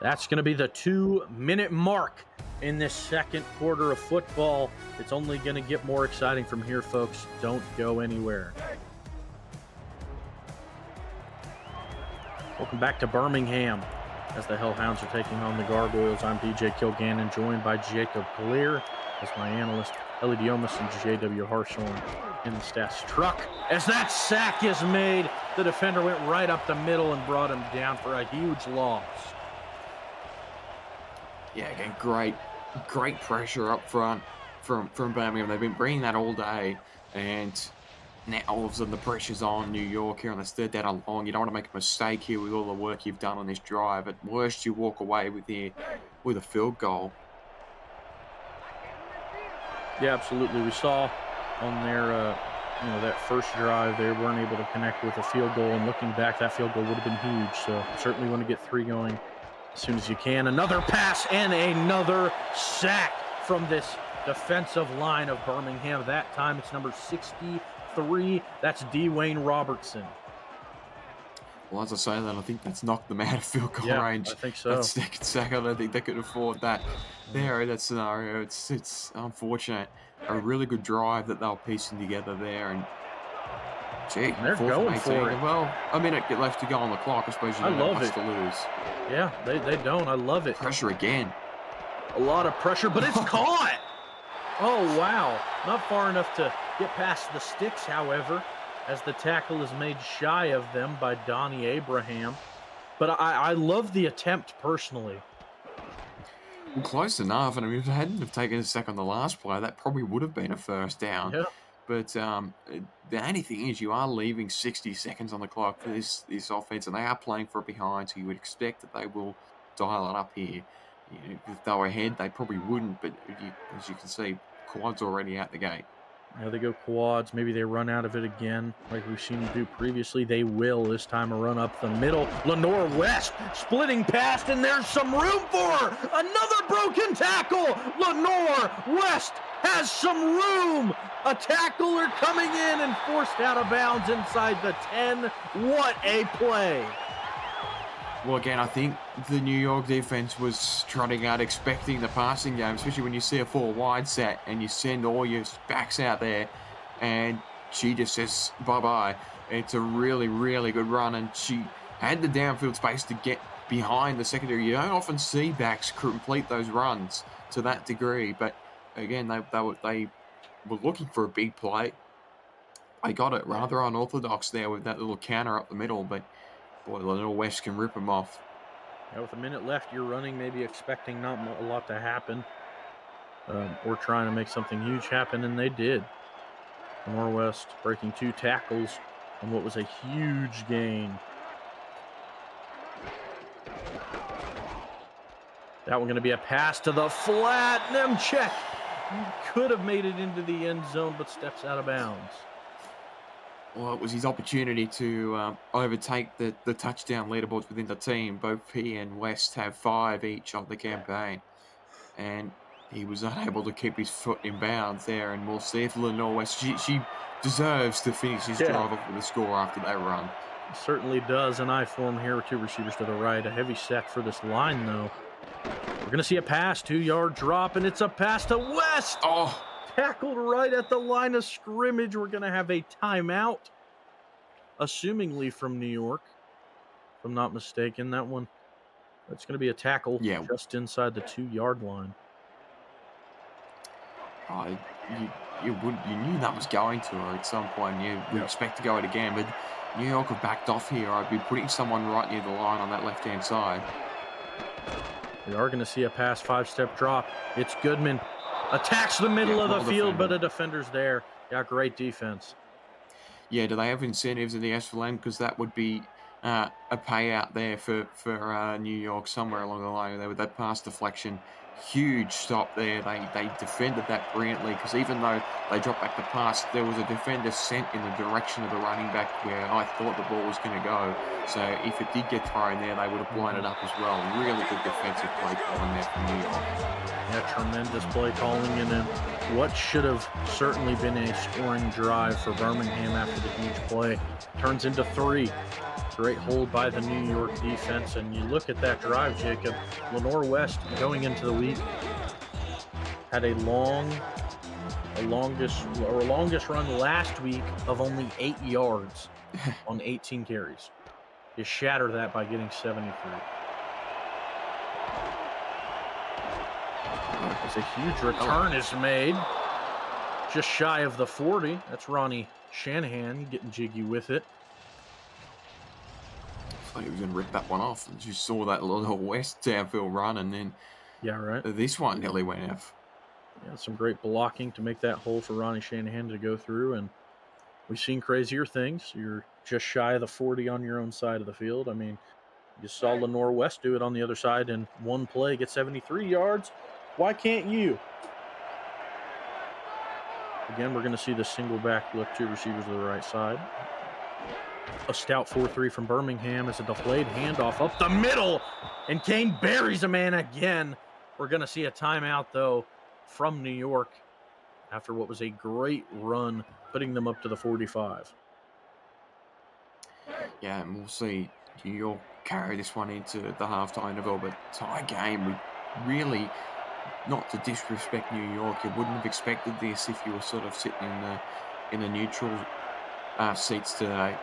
That's going to be the 2-minute mark in this second quarter of football. It's only going to get more exciting from here, folks. Don't go anywhere. Welcome back to Birmingham as the Hellhounds are taking on the Gargoyles. I'm DJ Kilgannon, joined by Jacob Clear as my analyst, Ellie Diomas and J.W. Harshorn in the stats truck. As that sack is made, the defender went right up the middle and brought him down for a huge loss. Yeah, again, great pressure up front from Birmingham. They've been bringing that all day, and now all of a sudden the pressure's on New York here on this 3rd down and long. You don't want to make a mistake here with all the work you've done on this drive. At worst, you walk away with a field goal. Yeah, absolutely. We saw on their, that first drive, they weren't able to connect with a field goal. And looking back, that field goal would have been huge. So certainly want to get 3 going as soon as you can. Another pass and another sack from this defensive line of Birmingham. That time it's number 63. That's Dwayne Robertson. Well, as I say that, I think that's knocked them out of field goal range. I think so. That second sack, I don't think they could afford that. There, in that scenario, it's unfortunate. A really good drive that they were piecing together there, and gee, they're going for it. Well, a minute left to go on the clock. I suppose you don't have much to lose. Yeah, they don't. I love it. Pressure again. A lot of pressure, but it's caught. Oh wow! Not far enough to get past the sticks, however. as the tackle is made shy of them by Donnie Abraham. But I love the attempt personally. Well, close enough. And I mean, if it hadn't have taken a sack on the last play, that probably would have been a first down. Yeah. But the only thing is, you are leaving 60 seconds on the clock for this offense, and they are playing for it behind. So you would expect that they will dial it up here. You know, if they were ahead, they probably wouldn't. But as you can see, quad's already out the gate. Now they go quads. Maybe they run out of it again, like we've seen them do previously. They will this time a run up the middle. Lenore West splitting past, and there's some room for her. Another broken tackle. Lenore West has some room. A tackler coming in and forced out of bounds inside the 10. What a play. Well, again, I think the New York defense was trotting out expecting the passing game, especially when you see a 4 wide set and you send all your backs out there, and she just says bye-bye. It's a really, really good run, and she had the downfield space to get behind the secondary. You don't often see backs complete those runs to that degree, but again, they were looking for a big play. They got it rather unorthodox there with that little counter up the middle, but boy, Little West can rip them off. Yeah, with a minute left, you're running, maybe expecting not a lot to happen, or trying to make something huge happen, and they did. Norwest breaking 2 tackles on what was a huge gain. That one going to be a pass to the flat. Nemchek could have made it into the end zone, but steps out of bounds. Well, it was his opportunity to overtake the touchdown leaderboards within the team. Both he and West have 5 each on the campaign. And he was unable to keep his foot in bounds there. And we'll see if Lenore West, she deserves to finish his drive off with a score after that run. Certainly does. An I form here with 2 receivers to the right. A heavy set for this line, though. We're going to see a pass, 2-yard drop, and it's a pass to West. Oh, tackled right at the line of scrimmage. We're going to have a timeout, assumingly from New York, if I'm not mistaken. That one, that's going to be a tackle just inside the 2-yard line. You knew that was going to her at some point. You would expect to go it again, but New York have backed off here. I'd be putting someone right near the line on that left-hand side. We are going to see a pass, 5-step drop. It's Goodman. Attacks the middle of the field, but a defender's there. Got great defense. Yeah, do they have incentives in the SFLm? Because that would be a payout there for New York somewhere along the line there with that pass deflection. Huge stop there. They defended that brilliantly because even though they dropped back the pass, there was a defender sent in the direction of the running back where I thought the ball was going to go. So if it did get thrown there, they would have blown it up as well. Really good defensive play calling there from New York. Yeah, tremendous play calling, and then what should have certainly been a scoring drive for Birmingham after the huge play turns into 3. Great hold by the New York defense, and you look at that drive, Jacob. Lenore West going into the week had a longest run last week of only 8 yards on 18 carries. You shatter that by getting 73. As a huge return is made, just shy of the 40. That's Ronnie Shanahan getting jiggy with it. I thought he was going to rip that one off. And you saw that little West downfield run, and then this one nearly went off. Yeah, some great blocking to make that hole for Ronnie Shanahan to go through, and we've seen crazier things. You're just shy of the 40 on your own side of the field. I mean, you saw Lenore West do it on the other side in one play, get 73 yards. Why can't you? Again, we're going to see the single back look, 2 receivers to the right side. A stout 4-3 from Birmingham as a delayed handoff up the middle, and Kane buries a man again. We're going to see a timeout, though, from New York after what was a great run, putting them up to the 45. Yeah, and we'll see New York carry this one into the halftime interval, but tie game. We really, not to disrespect New York, you wouldn't have expected this if you were sort of sitting in the neutral seats today.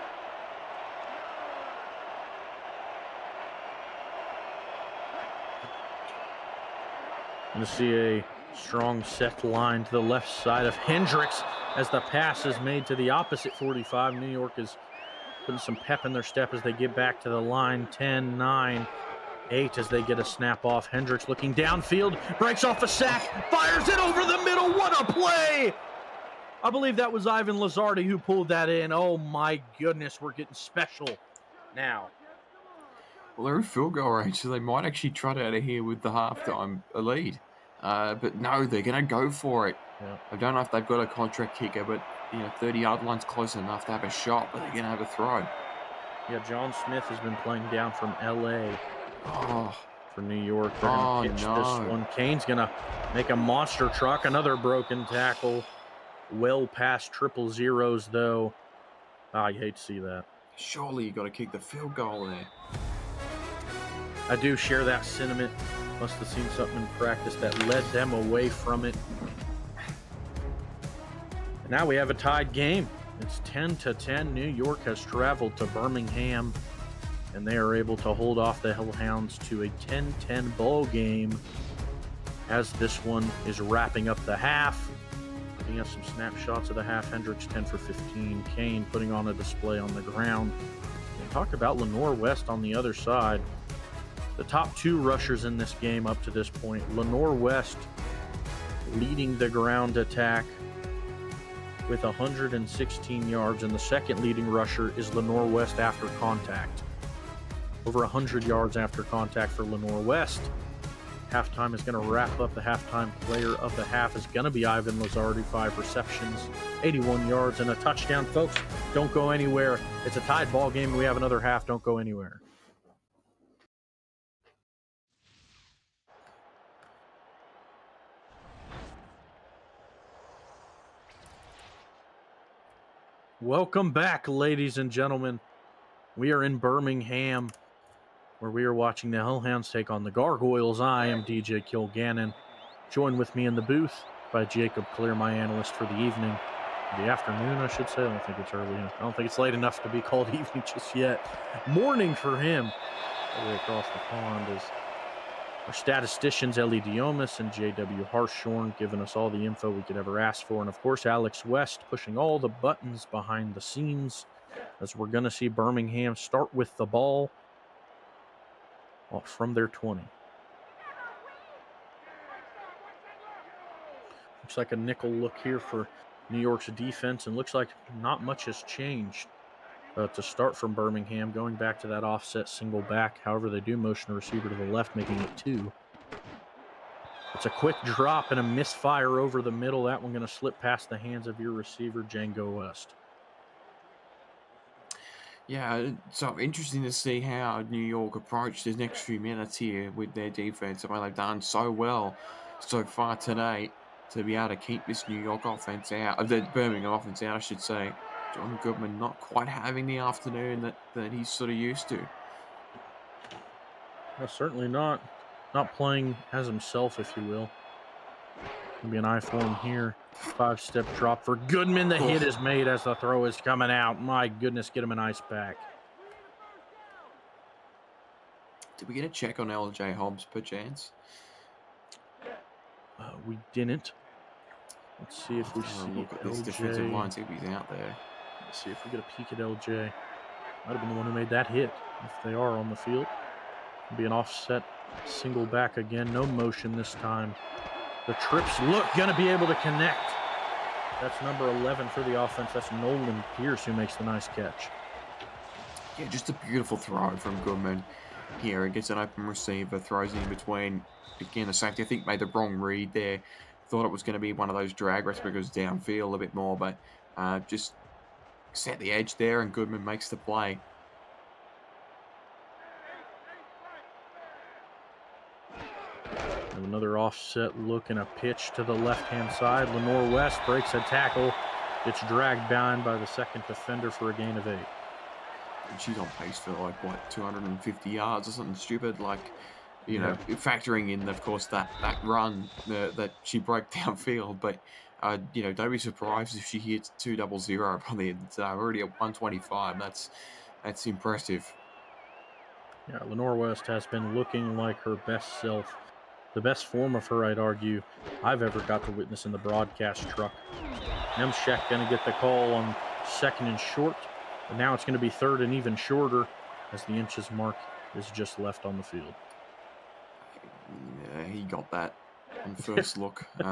Going to see a Strong set line to the left side of Hendricks as the pass is made to the opposite 45. New York is putting some pep in their step as they get back to the line. 10, 9, 8 as they get a snap off. Hendricks looking downfield, breaks off a sack, fires it over the middle. What a play! I believe that was Ivan Lazardi who pulled that in. Oh my goodness, we're getting special now. Well, they're in field goal range, so they might actually trot out of here with the halftime lead. But no, they're going to go for it. Yeah. I don't know if they've got a contract kicker, but 30-yard line's close enough to have a shot, but they're going to have a throw. Yeah, John Smith has been playing down from L.A. For New York. They're going to pitch this one. Kane's going to make a monster truck. Another broken tackle. Well past triple zeros, though. I hate to see that. Surely you got to kick the field goal there. I do share that sentiment. Must have seen something in practice that led them away from it. And now we have a tied game. It's 10-10. New York has traveled to Birmingham, and they are able to hold off the Hellhounds to a 10-10 ball game as this one is wrapping up the half. Putting up some snapshots of the half. Hendricks 10 for 15. Kane putting on a display on the ground. And talk about Lenore West on the other side. The top two rushers in this game up to this point. Lenore West leading the ground attack with 116 yards, and the second leading rusher is Lenore West after contact. Over 100 yards after contact for Lenore West. Halftime is going to wrap up. The halftime player of the half is going to be Ivan Lazardi. 5 receptions, 81 yards, and a touchdown. Folks, don't go anywhere. It's a tied ball game. We have another half. Don't go anywhere. Welcome back, ladies and gentlemen. We are in Birmingham, where we are watching the Hellhounds take on the Gargoyles. I am DJ Kilgannon, joined with me in the booth by Jacob Clear, my analyst for the evening. The afternoon, I should say. I don't think it's early. I don't think it's late enough to be called evening just yet. Morning for him. All the way across the pond is our statisticians, Ellie Diomas and J.W. Harshorn, giving us all the info we could ever ask for. And, of course, Alex West pushing all the buttons behind the scenes, as we're going to see Birmingham start with the ball from their 20. Looks like a nickel look here for New York's defense, and looks like not much has changed to start from Birmingham, going back to that offset single back. However, they do motion a receiver to the left, making it 2. It's a quick drop and a misfire over the middle. That one going to slip past the hands of your receiver, Django West. Yeah, so interesting to see how New York approached the next few minutes here with their defense. I mean, they've done so well so far today to be able to keep this New York offense out, the Birmingham offense out, I should say. John Goodman not quite having the afternoon that he's sort of used to. Well, certainly not. Not playing as himself, if you will. Gonna be an eye for him here. 5-step drop for Goodman. The hit is made as the throw is coming out. My goodness, get him an ice pack. Did we get a check on LJ Hobbs, perchance? We didn't. Let's see if we see look at this defensive line, see if he's out there. Let's see if we get a peek at LJ. Might have been the one who made that hit, if they are on the field. It'll be an offset single back again. No motion this time. The trips look going to be able to connect. That's number 11 for the offense. That's Nolan Pierce who makes the nice catch. Yeah, just a beautiful throw from Goodman here. It gets an open receiver, throws it in between. Again, the safety, I think, made the wrong read there. Thought it was going to be one of those drag routes because downfield a bit more, but just set the edge there, and Goodman makes the play. Another offset look and a pitch to the left-hand side. Lenore West breaks a tackle. It's dragged down by the second defender for a gain of 8. And she's on pace for, 250 yards or something stupid. You know, factoring in, of course, that run that she broke downfield. But, don't be surprised if she hits 200 by the end. It's already at 125. That's impressive. Yeah, Lenore West has been looking like her best self The best form of her, I'd argue, I've ever got to witness in the broadcast truck. Nemchek going to get the call on second and short, but now it's going to be third and even shorter as the inches mark is just left on the field. Yeah, he got that on first look. But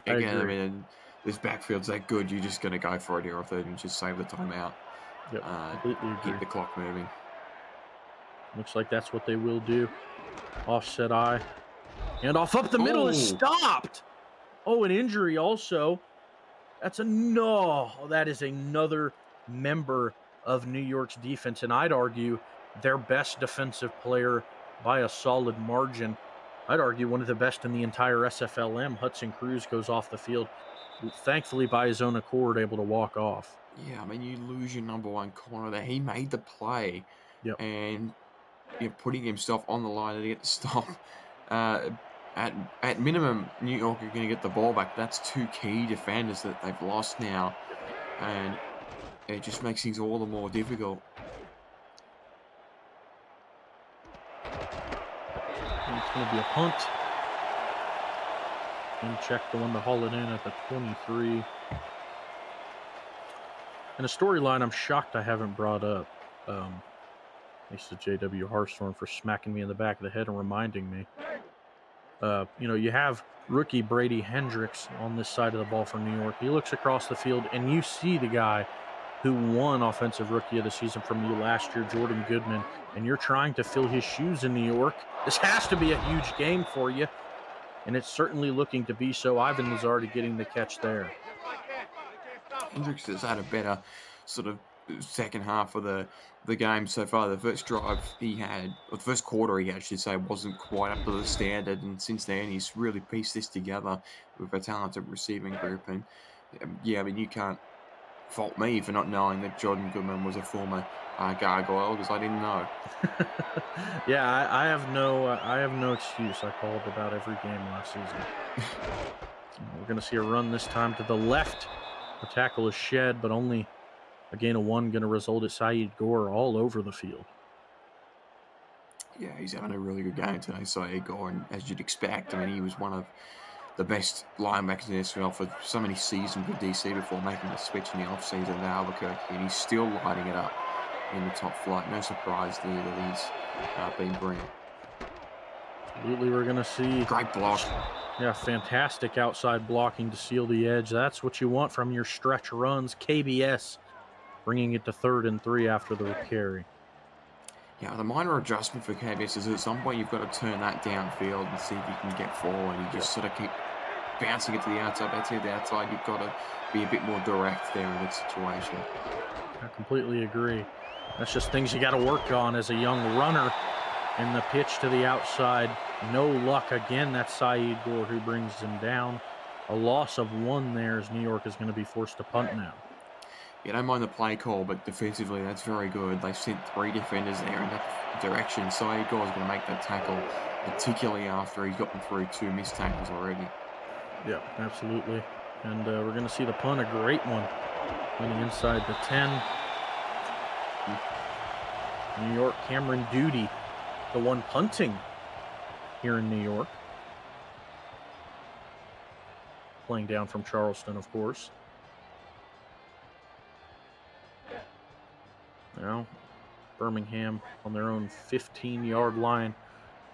I again, I agree. mean, this backfield's that good. You're just going to go for it here on third and just save the timeout. Yep, completely agree. Keep the clock moving. Looks like that's what they will do. Offset eye. And off up the middle is stopped. Oh, an injury also. That is another member of New York's defense, and I'd argue their best defensive player by a solid margin. I'd argue one of the best in the entire SFLm. Hudson Cruz goes off the field, thankfully by his own accord, able to walk off. Yeah, I mean, you lose your number one corner there. He made the play, Yep. and putting himself on the line to get the stop. At minimum, New York are going to get the ball back. That's two key defenders that they've lost now, and it just makes things all the more difficult. And it's going to be a punt. And check the one to haul it in at the 23. And a storyline I'm shocked I haven't brought up. Thanks to J.W. Harstorm for smacking me in the back of the head and reminding me. You have rookie Brady Hendricks on this side of the ball for New York. He looks across the field, and you see the guy who won Offensive Rookie of the Season from you last year, Jordan Goodman, and you're trying to fill his shoes in New York. This has to be a huge game for you, and it's certainly looking to be so. Ivan Lazardi getting the catch there. Hendricks has had a better sort of second half of the game so far. The first drive he had, or the first quarter he had, I should say, wasn't quite up to the standard, and since then he's really pieced this together with a talented receiving group. And yeah, I mean, you can't fault me for not knowing that Jordan Goodman was a former Gargoyle, because I didn't know. Yeah, I have no excuse. I called about every game last season. We're going to see a run this time to the left. The tackle is shed, but only a gain of one, going to result at Saeed Gore all over the field. Yeah, he's having a really good game today, Saeed Gore, and as you'd expect, I mean, he was one of the best linebackers in SFL for so many seasons with DC before making the switch in the offseason to Albuquerque, and he's still lighting it up in the top flight. No surprise there that he's been brilliant. Absolutely, we're going to see... Great block. Yeah, fantastic outside blocking to seal the edge. That's what you want from your stretch runs. KBS bringing it to 3rd and 3 after the carry. Yeah, the minor adjustment for KBS is at some point you've got to turn that downfield and see if you can get forward. You just sort of keep bouncing it to the outside. That's it, the outside. You've got to be a bit more direct there in that situation. I completely agree. That's just things you got to work on as a young runner. And the pitch to the outside, no luck again. That's Saeed Gore who brings him down. A loss of 1 there as New York is going to be forced to punt now. Yeah, don't mind the play call, but defensively that's very good. They've sent 3 defenders there in that direction. Saeed Gore is going to make that tackle, particularly after he's gotten through 2 missed tackles already. Yeah, absolutely. And we're going to see the punt, a great one, running inside the 10. New York, Cameron Duty, the one punting here in New York. Playing down from Charleston, of course. Now, Birmingham on their own 15-yard line.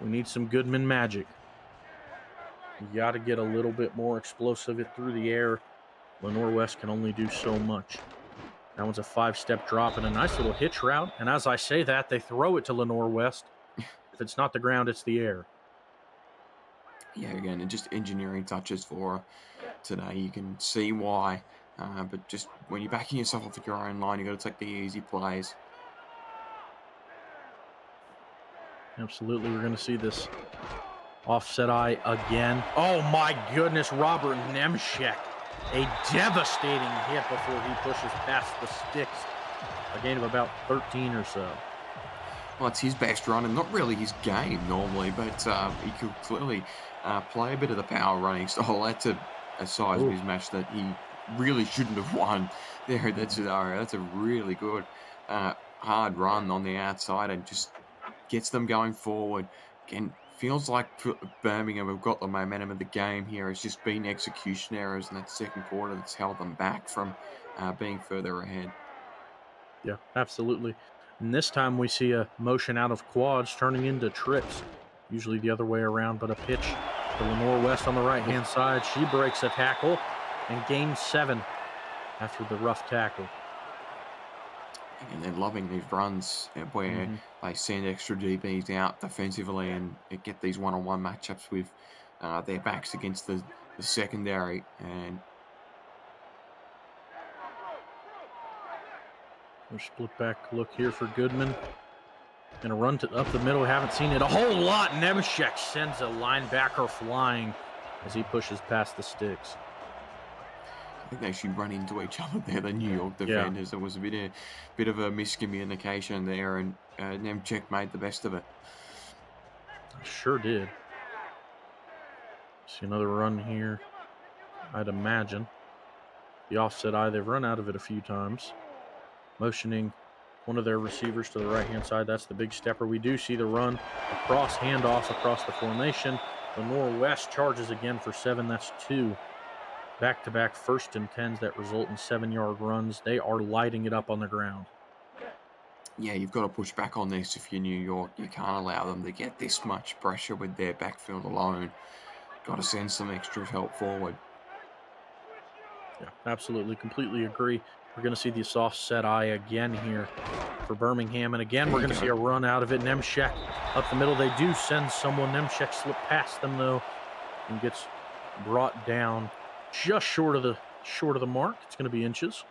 We need some Goodman magic. You got to get a little bit more explosive it through the air. Lenore West can only do so much. That one's a 5-step drop and a nice little hitch route. And as I say that, they throw it to Lenore West. If it's not the ground, it's the air. Yeah, again, and just engineering touches for today. You can see why. But just when you're backing yourself off at your own line, you've got to take the easy plays. Absolutely. We're going to see this offset eye again. Oh, my goodness. Robert Nemchek. A devastating hit before he pushes past the sticks. A gain of about 13 or so. Well, it's his best run, and not really his game normally, but he could clearly play a bit of the power running style. That's a size mismatch that he really shouldn't have won there in that scenario. That's a really good hard run on the outside and just gets them going forward. Again, Feels like Birmingham have got the momentum of the game here. It's just been execution errors in that second quarter that's held them back from being further ahead. Yeah, absolutely. And this time we see a motion out of quads turning into trips. Usually the other way around, but a pitch to Lenore West on the right-hand side. She breaks a tackle and gains 7 after the rough tackle. And they're loving these runs where they send extra DBs out defensively and get these one-on-one matchups with their backs against the secondary. And a split back look here for Goodman. And a run up the middle. Haven't seen it a whole lot. Nemchek sends a linebacker flying as he pushes past the sticks. I think they actually run into each other there, the New York defenders. There was a bit of a miscommunication there, and Nemchek made the best of it. Sure did. See another run here, I'd imagine. The offset eye, they've run out of it a few times. Motioning one of their receivers to the right-hand side. That's the big stepper. We do see the run across, handoff across the formation. Lenore West charges again for 7. That's 2 back-to-back 1st and 10s that result in 7-yard runs. They are lighting it up on the ground. Yeah, you've got to push back on this if you're New York. You can't allow them to get this much pressure with their backfield alone. Got to send some extra help forward. Yeah, absolutely. Completely agree. We're going to see the soft set eye again here for Birmingham. And again, we're going to see a run out of it. Nemchek up the middle. They do send someone. Nemchek slipped past them, though, and gets brought down just short of the mark. It's going to be inches.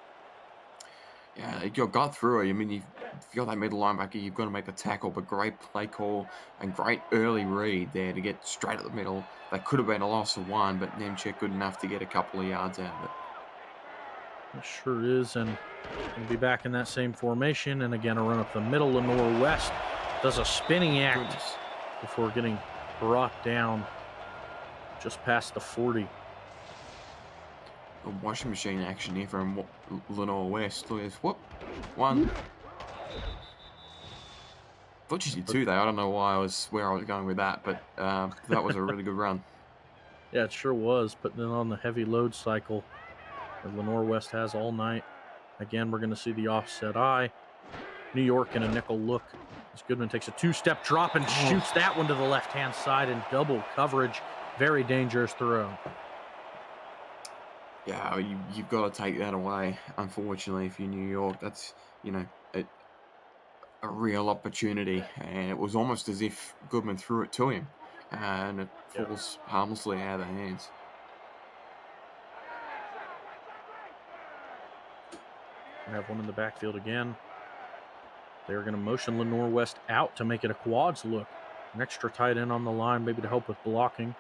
Yeah, you got through it. I mean, if you're that middle linebacker, you've got to make the tackle, but great play call and great early read there to get straight at the middle. That could have been a loss of 1, but Nemchek good enough to get a couple of yards out of it. It sure is, and we'll be back in that same formation. And again, a run up the middle. Lenore West does a spinning act before getting brought down just past the 40. A washing machine action here from Lenore West. Look at this. Whoop. 1. Thought you did 2 though. I don't know where I was going with that, but that was a really good run. Yeah, it sure was. Putting it on the heavy load cycle that Lenore West has all night. Again, we're going to see the offset eye. New York in a nickel look as Goodman takes a 2-step drop and shoots that one to the left-hand side in double coverage. Very dangerous throw. Yeah, you've got to take that away. Unfortunately, if you're New York, that's a real opportunity, and it was almost as if Goodman threw it to him, and it falls harmlessly out of their hands. We have one in the backfield again. They're going to motion Lenore West out to make it a quads look. An extra tight end on the line, maybe to help with blocking.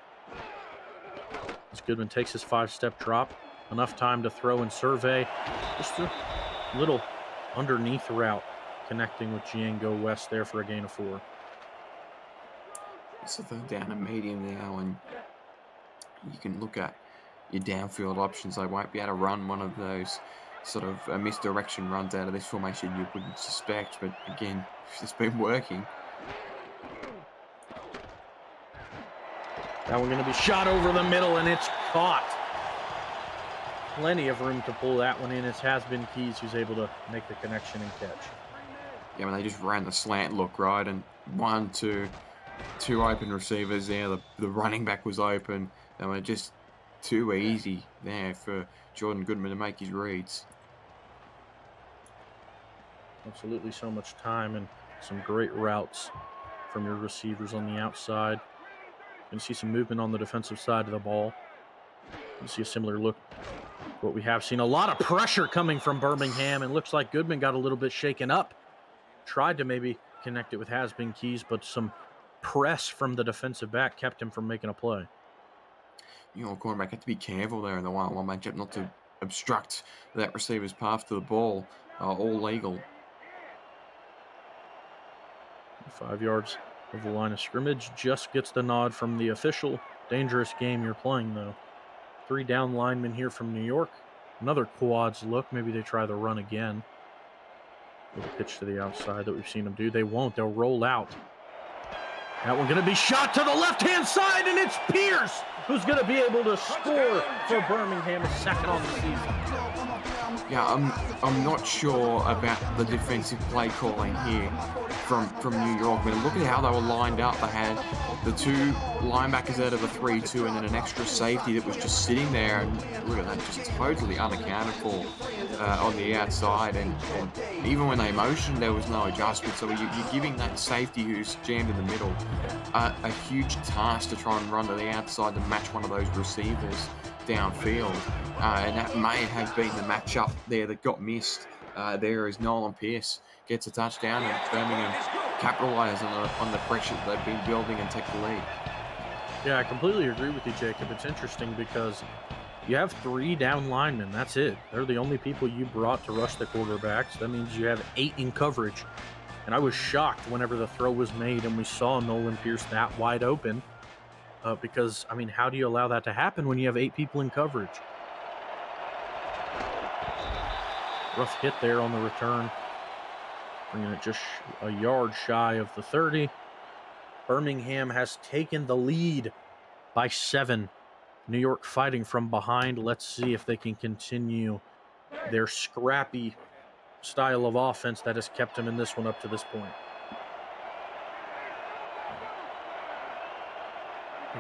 As Goodman takes his 5-step drop. Enough time to throw and survey. Just a little underneath route connecting with Giango West there for a gain of 4. It's a third down and medium now, and you can look at your downfield options. They won't be able to run one of those sort of misdirection runs out of this formation you wouldn't suspect, but again, it's been working. Now we're going to be shot over the middle, and it's caught. Plenty of room to pull that one in. It has been Keys who's able to make the connection and catch. Yeah, when they just ran the slant look, right, and 1, 2 open receivers there. The running back was open. They were just too easy there for Jordan Goodman to make his reads. Absolutely, so much time and some great routes from your receivers on the outside. You can see some movement on the defensive side of the ball. You see a similar look to what we have seen. A lot of pressure coming from Birmingham, and looks like Goodman got a little bit shaken up. Tried to maybe connect it with Has-Been Keys, but some press from the defensive back kept him from making a play. You know, cornerback had to be careful there in the 1-on-1 matchup not to obstruct that receiver's path to the ball. All legal. 5 yards of the line of scrimmage. Just gets the nod from the official. Dangerous game you're playing, though. 3 down linemen here from New York. Another quads look. Maybe they try the run again. Little pitch to the outside that we've seen them do. They won't. They'll roll out. That one going to be shot to the left-hand side, and it's Pierce who's going to be able to score for Birmingham, his second on the season. Yeah, I'm not sure about the defensive play calling here from New York. I mean, look at how they were lined up. They had the two linebackers out of a 3-2 and then an extra safety that was just sitting there. And look at that, just totally unaccounted for on the outside. And even when they motioned, there was no adjustment. So you're giving that safety who's jammed in the middle a huge task to try and run to the outside to match one of those receivers downfield. And that may have been the matchup there that got missed. There is Nolan Pierce gets a touchdown, and Birmingham capitalise on the pressure that they've been building and take the lead. Yeah, I completely agree with you, Jacob. It's interesting because you have 3 down linemen. That's it. They're the only people you brought to rush the quarterbacks. That means you have 8 in coverage. And I was shocked whenever the throw was made and we saw Nolan Pierce that wide open. Because, I mean, how do you allow that to happen when you have 8 people in coverage? Rough hit there on the return. Bringing it just a yard shy of the 30. Birmingham has taken the lead by 7. New York fighting from behind. Let's see if they can continue their scrappy style of offense that has kept them in this one up to this point.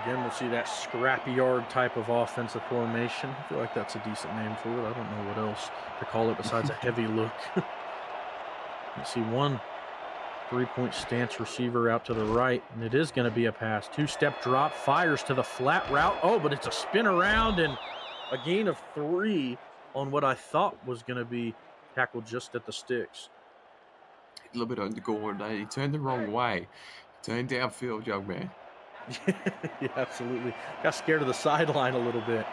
Again, we'll see that scrappy yard type of offensive formation. I feel like that's a decent name for it. I don't know what else to call it besides a heavy look. You see one 3-point stance receiver out to the right, and it is going to be a pass. 2-step drop, fires to the flat route. Oh, but it's a spin around and a gain of 3 on what I thought was going to be tackled just at the sticks. A little bit uncoordinated. He turned the wrong way. Turned downfield, young man. Yeah, absolutely. Got scared of the sideline a little bit.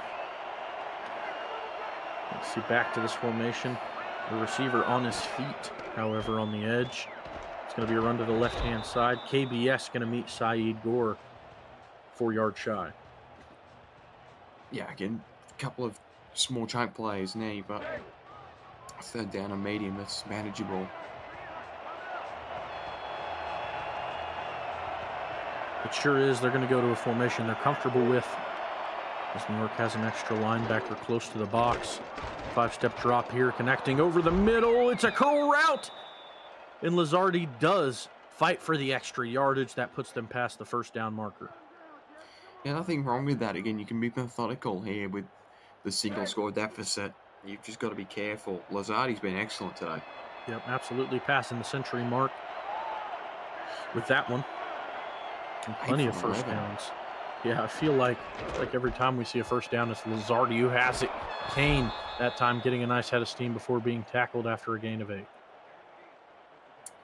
Let's see, back to this formation. The receiver on his feet, however, on the edge. It's going to be a run to the left-hand side. KBS going to meet Saeed Gore 4 yards shy. Yeah, again, a couple of small chunk plays now, but a 3rd down and medium that's manageable. It sure is. They're going to go to a formation they're comfortable with. As New York has an extra linebacker close to the box. 5-step drop here, connecting over the middle. It's a curl route. And Lazardi does fight for the extra yardage. That puts them past the 1st down marker. Yeah, nothing wrong with that. Again, you can be methodical here with the single score deficit. You've just got to be careful. Lazardi's been excellent today. Yep, absolutely passing the century mark with that one. And plenty of 1st downs. Yeah, I feel like every time we see a 1st down, it's Lazardi who has it. Kane, that time getting a nice head of steam before being tackled after a gain of 8.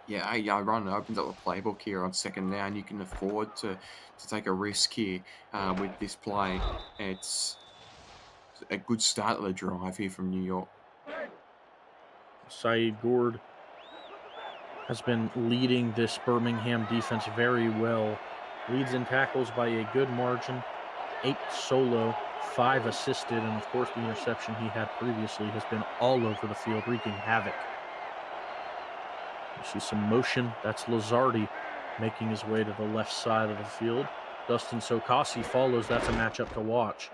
Yeah, opens up the playbook here on 2nd down. You can afford to take a risk here with this play. It's a good start of the drive here from New York. Saeed Gore has been leading this Birmingham defense very well. Leads in tackles by a good margin. 8 solo, 5 assisted, and of course the interception he had previously has been all over the field, wreaking havoc. You see some motion. That's Lazardi making his way to the left side of the field. Dustin Sokasi follows. That's a matchup to watch.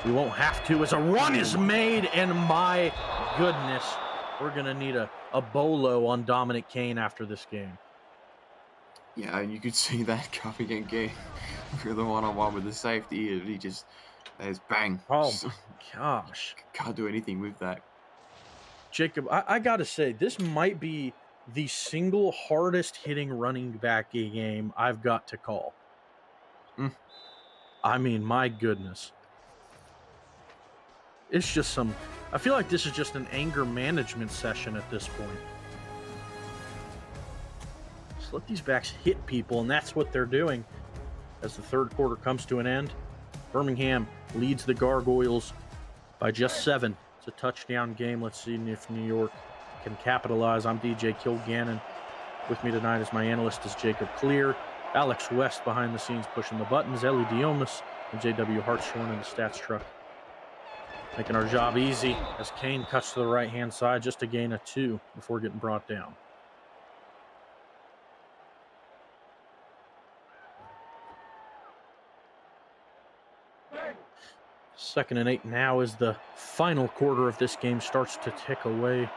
We won't have to as a run is made, and my goodness, we're going to need a bolo on Dominic Kane after this game. Yeah, and you could see that coming again for the one-on-one with the safety. And he just, there's bang. Oh, gosh. Can't do anything with that. Jacob, I got to say, this might be the single hardest hitting running back game I've got to call. I mean, my goodness. It's just I feel like this is just an anger management session at this point. Just let these backs hit people, and that's what they're doing as the 3rd quarter comes to an end. Birmingham leads the Gargoyles by just 7. It's a touchdown game. Let's see if New York can capitalize. I'm DJ Kilgannon. With me tonight as my analyst is Jacob Clear. Alex West behind the scenes pushing the buttons. Ellie Diomas and JW Hartshorn in the stats truck. Making our job easy as Kane cuts to the right-hand side. Just a gain of 2 before getting brought down. 2nd and 8 now as the final quarter of this game starts to tick away.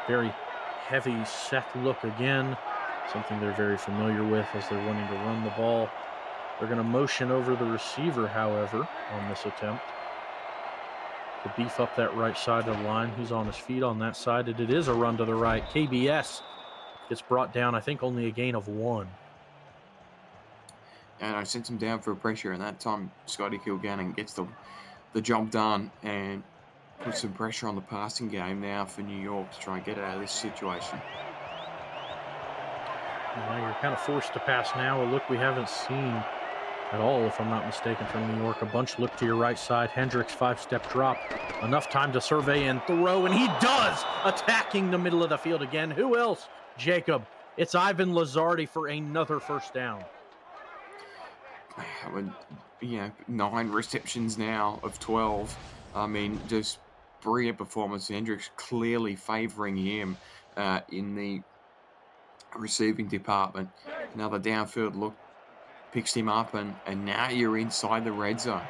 Very heavy set look again, something they're very familiar with as they're wanting to run the ball. They're going to motion over the receiver, however, on this attempt to beef up that right side of the line. He's on his feet on that side, and it is a run to the right. KBS gets brought down, I think only a gain of 1. And I sent him down for a pressure, and that time Scotty Kilgannon gets the job done and put some pressure on the passing game now for New York to try and get out of this situation. Now you're kind of forced to pass now. A look we haven't seen at all, if I'm not mistaken, from New York. A bunch look to your right side. Hendricks 5-step drop. Enough time to survey and throw, and he does! Attacking the middle of the field again. Who else? Jacob. It's Ivan Lazardi for another first down. When, 9 receptions now of 12. I mean, just brilliant performance. Hendricks clearly favouring him in the receiving department. Another downfield look picks him up, and now you're inside the red zone.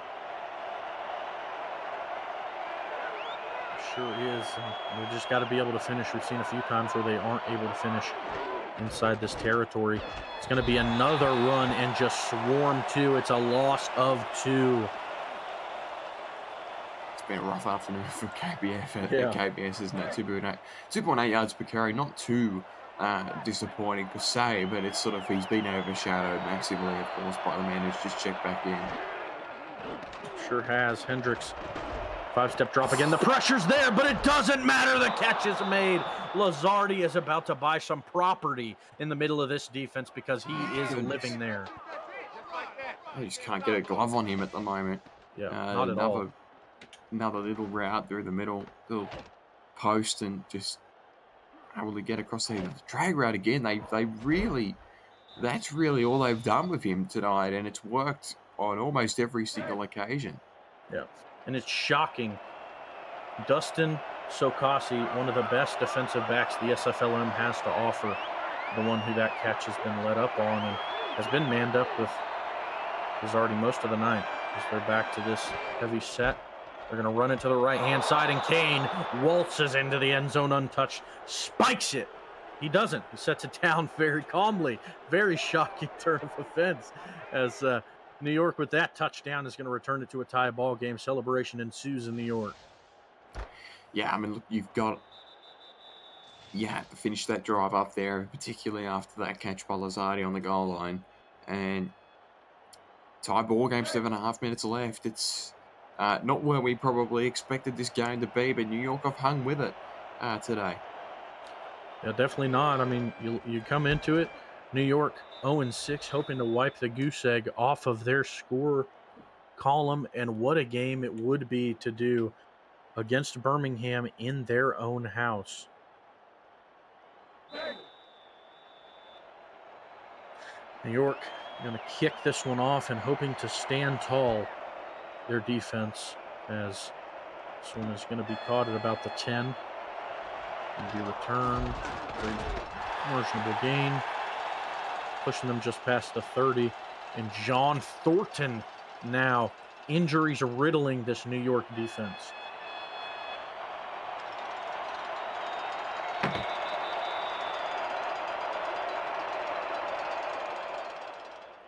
Sure is. They just got to be able to finish. We've seen a few times where they aren't able to finish inside this territory. It's going to be another run and just swarm 2. It's a loss of 2. It's been a rough afternoon for KBF at KBS, isn't it? 2.8 yards per carry, not too disappointing per se, but it's sort of, he's been overshadowed massively, of course, by the man who's just checked back in. Sure has. Hendricks 5-step drop again. The pressure's there, but it doesn't matter. The catch is made. Lazardi is about to buy some property in the middle of this defense because he is living there. I just can't get a glove on him at the moment. Yeah, not at all. Another little route through the middle, little post, and just able to get across the drag route again. That's really all they've done with him tonight, and it's worked on almost every single occasion. Yeah, and it's shocking. Dustin Sokasi, one of the best defensive backs the SFLm has to offer, the one who that catch has been let up on and has been manned up with Lazardi most of the night as they're back to this heavy set. They're going to run it to the right-hand side, and Kane waltzes into the end zone untouched, spikes it. He doesn't. He sets it down very calmly. Very shocking turn of offense as New York with that touchdown is going to return it to a tie ball game. Celebration ensues in New York. Yeah, I mean, look, you have to finish that drive up there, particularly after that catch by Lazardi on the goal line. And tie ball game, 7.5 minutes left. It's not where we probably expected this game to be, but New York have hung with it today. Yeah, definitely not. I mean, you come into it, New York 0-6, hoping to wipe the goose egg off of their score column, and what a game it would be to do against Birmingham in their own house. New York going to kick this one off and hoping to stand tall. Their defense, as this one is going to be caught at about the 10. It'll be returned. Very marginable gain. Pushing them just past the 30. And John Thornton now. Injuries riddling this New York defense.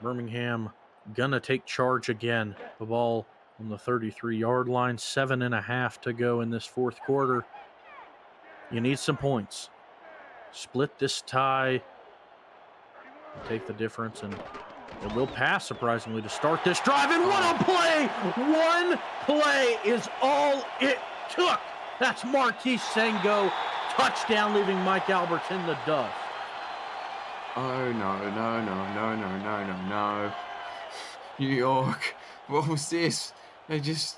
Birmingham gonna take charge again. The ball on the 33-yard line. 7.5 to go in this fourth quarter. You need some points. Split this tie. Take the difference, and it will pass, surprisingly, to start this drive. And what a play! One play is all it took. That's Marquise Sengo. Touchdown, leaving Mike Alberts in the dust. Oh, no. New York, what was this? They just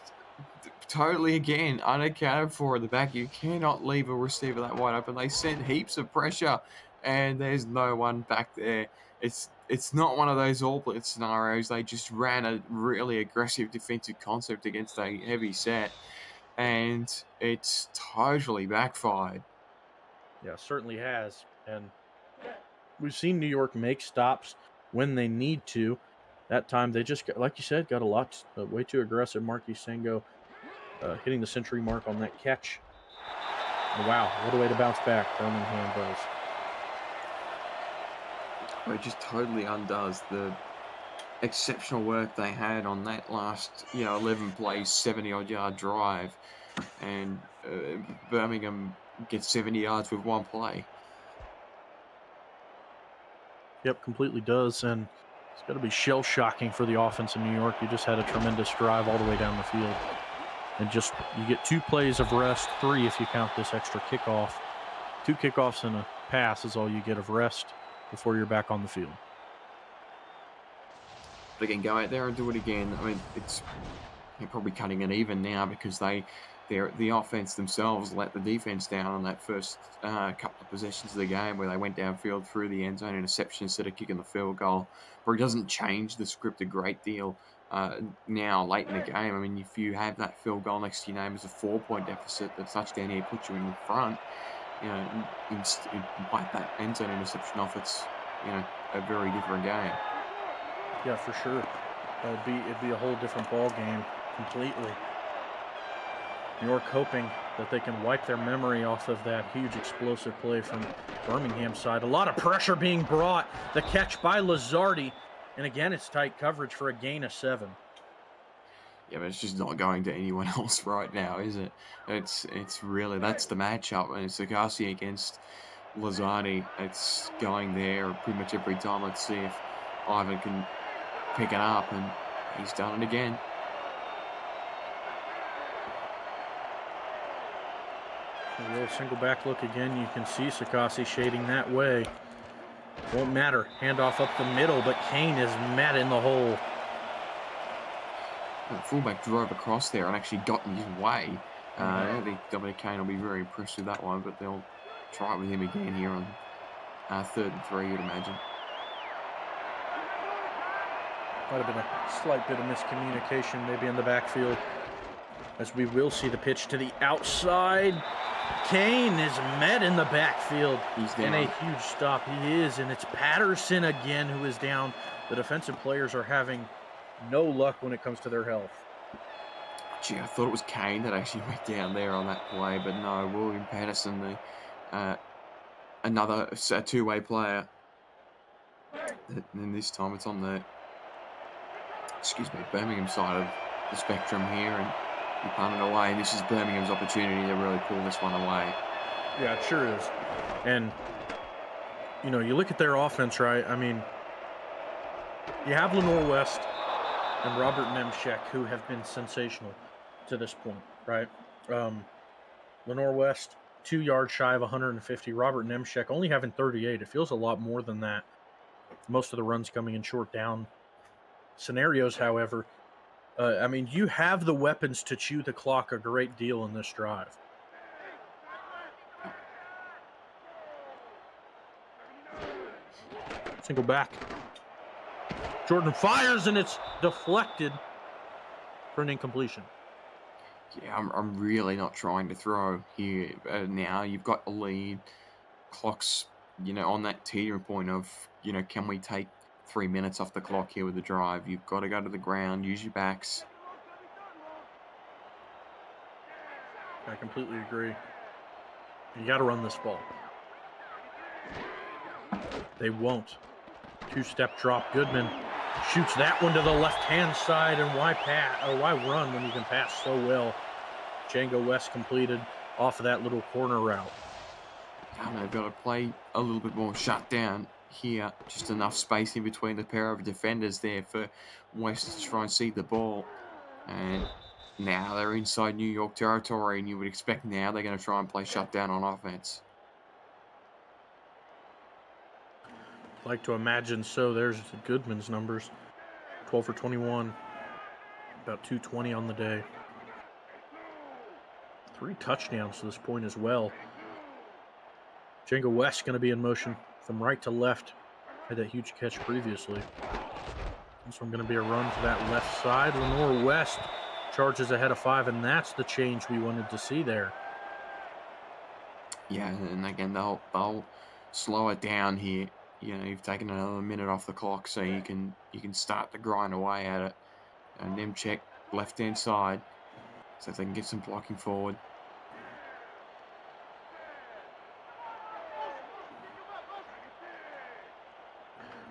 totally, again, unaccounted for at the back. You cannot leave a receiver that wide open. They sent heaps of pressure, and there's no one back there. It's not one of those all blitz scenarios. They just ran a really aggressive defensive concept against a heavy set, and it's totally backfired. Yeah, certainly has. And we've seen New York make stops when they need to. That time they just, like you said, got a lot, way too aggressive. Marquis Sango hitting the century mark on that catch. And wow, what a way to bounce back Birmingham does. Well, it just totally undoes the exceptional work they had on that last, 11 play, 70-odd yard drive. And Birmingham gets 70 yards with one play. Yep, completely does. And it's got to be shell-shocking for the offense in New York. You just had a tremendous drive all the way down the field. And just, you get 2 plays of rest, 3 if you count this extra kickoff. 2 kickoffs and a pass is all you get of rest before you're back on the field. But again, go out there and do it again. I mean, they're probably cutting it even now because the offense themselves let the defense down on that first couple of possessions of the game where they went downfield through the end zone interception instead of kicking the field goal. But it doesn't change the script a great deal now late in the game. I mean, if you have that field goal next to your name as a 4-point deficit, the touchdown here puts you in front. Wipe that end zone interception off. It's a very different game. Yeah, for sure. It'd be a whole different ball game completely. New York hoping that they can wipe their memory off of that huge explosive play from Birmingham's side. A lot of pressure being brought. The catch by Lazardi. And again, it's tight coverage for a gain of 7. Yeah, but it's just not going to anyone else right now, is it? It's really, that's the matchup. And it's Sakasi against Lazardi. It's going there pretty much every time. Let's see if Ivan can pick it up, and he's done it again. A little single back look again. You can see Sakasi shading that way. Won't matter. Handoff up the middle, but Kane is met in the hole. The fullback drove across there and actually got in his way. I think Dominic Kane will be very impressed with that one, but they'll try it with him again here on 3rd and 3, you'd imagine. Might have been a slight bit of miscommunication maybe in the backfield, as we will see the pitch to the outside. Kane is met in the backfield. He's down. And a huge stop. He is, and it's Patterson again who is down. The defensive players are having no luck when it comes to their health. Gee, I thought it was Kane that actually went down there on that play, but no, William Patterson, another two-way player. And this time it's on the Birmingham side of the spectrum here, and you punt it away. And this is Birmingham's opportunity to really pull this one away. Yeah, it sure is. And, you look at their offense, right? I mean, you have Lenore West and Robert Nemchek, who have been sensational to this point, right? Lenore West, 2 yards shy of 150. Robert Nemchek only having 38. It feels a lot more than that. Most of the runs coming in short down scenarios, however. I mean, you have the weapons to chew the clock a great deal in this drive. Single back. Jordan fires, and it's deflected for an incompletion. Yeah, I'm really not trying to throw here now. You've got a lead. Clock's, on that teetering point of, can we take 3 minutes off the clock here with the drive? You've got to go to the ground, use your backs. I completely agree. You got to run this ball. They won't. 2-step drop. Goodman shoots that one to the left-hand side, and why run when you can pass so well? Django West completed off of that little corner route. They've got to play a little bit more shut down here. Just enough space in between the pair of defenders there for West to try and see the ball. And now they're inside New York territory, and you would expect now they're going to try and play shut down on offense. Like to imagine so. There's Goodman's numbers. 12 for 21. About 220 on the day. 3 touchdowns to this point as well. Django West going to be in motion from right to left. Had that huge catch previously. This one going to be a run to that left side. Lenore West charges ahead of 5, and that's the change we wanted to see there. Yeah, and again, they'll slow it down here. you've taken another minute off the clock, so you can start to grind away at it. And them check left-hand side, so if they can get some blocking forward.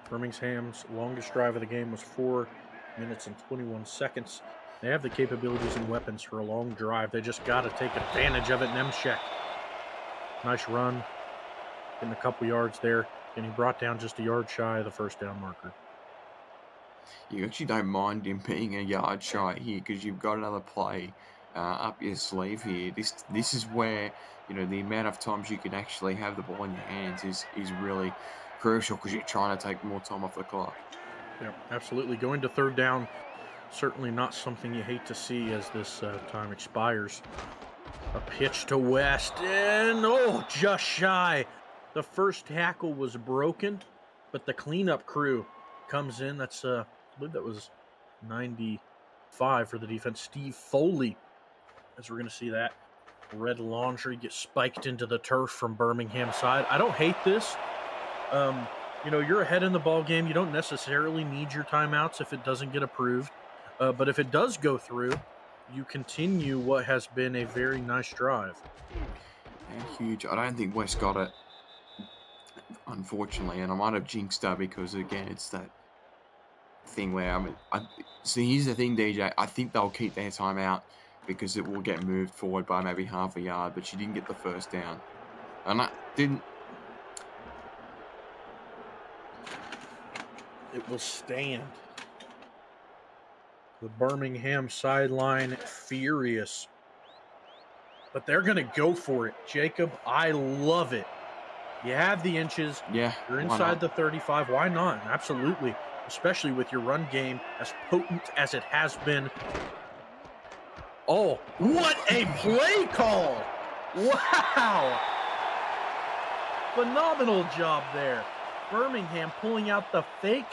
Birmingham's longest drive of the game was 4 minutes and 21 seconds. They have the capabilities and weapons for a long drive. They just got to take advantage of it. Nemchek, nice run, getting a couple yards there, and he brought down just a yard shy of the first down marker. You actually don't mind him being a yard shy here because you've got another play up your sleeve here. This is where, the amount of times you can actually have the ball in your hands is really crucial because you're trying to take more time off the clock. Yeah, absolutely. Going to third down, certainly not something you hate to see as this time expires. A pitch to West, and just shy. The first tackle was broken, but the cleanup crew comes in. That's, I believe that was 95 for the defense. Steve Foley, as we're going to see that red laundry get spiked into the turf from Birmingham side. I don't hate this. You're ahead in the ball game. You don't necessarily need your timeouts if it doesn't get approved. But if it does go through, you continue what has been a very nice drive. And huge. I don't think West got it, unfortunately, and I might have jinxed her because, again, it's that thing where, so here's the thing, DJ. I think they'll keep their timeout because it will get moved forward by maybe half a yard, but she didn't get the first down. And I didn't. It will stand. The Birmingham sideline furious. But they're going to go for it. Jacob, I love it. You have the inches. Yeah. You're inside the 35. Why not? Absolutely. Especially with your run game as potent as it has been. Oh, what a play call! Wow! Phenomenal job there. Birmingham pulling out the fake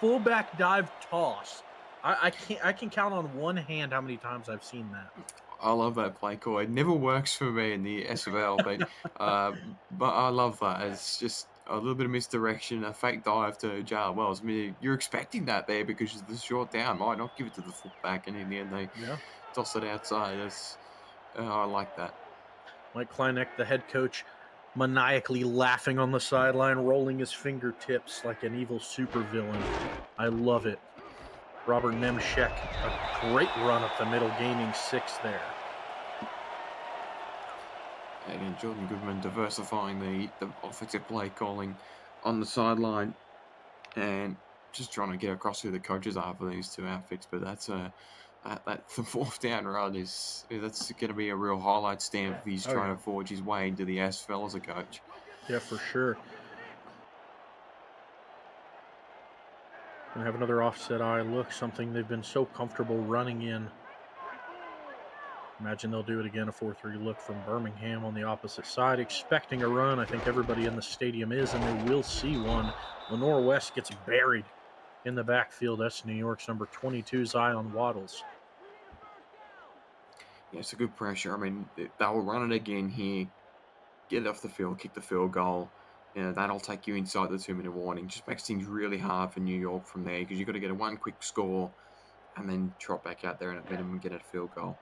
fullback dive toss. I can count on one hand how many times I've seen that. I love that play call. It never works for me in the SFL, but I love that. It's just a little bit of misdirection, a fake dive to Jalen Wells. I mean, you're expecting that there because the short down might not give it to the fullback, and in the end they toss it outside. I like that. Mike Kleineck, the head coach, maniacally laughing on the sideline, rolling his fingertips like an evil supervillain. I love it. Robert Nemchek, a great run up the middle, gaining 6 there. And Jordan Goodman diversifying the offensive play calling on the sideline and just trying to get across who the coaches are for these two outfits. But that's the 4th down run that's going to be a real highlight stamp if he's trying to forge his way into the SFL as a coach. Yeah, for sure. And have another offset eye look, something they've been so comfortable running in. Imagine they'll do it again, a 4-3 look from Birmingham on the opposite side, expecting a run. I think everybody in the stadium is, and they will see one. Lenore West gets buried in the backfield. That's New York's number 22, Zion Waddles. Yeah, it's a good pressure. I mean, they'll run it again here, get it off the field, kick the field goal. That'll take you inside the 2-minute warning. Just makes things really hard for New York from there because you've got to get one quick score and then trot back out there and at minimum get a field goal.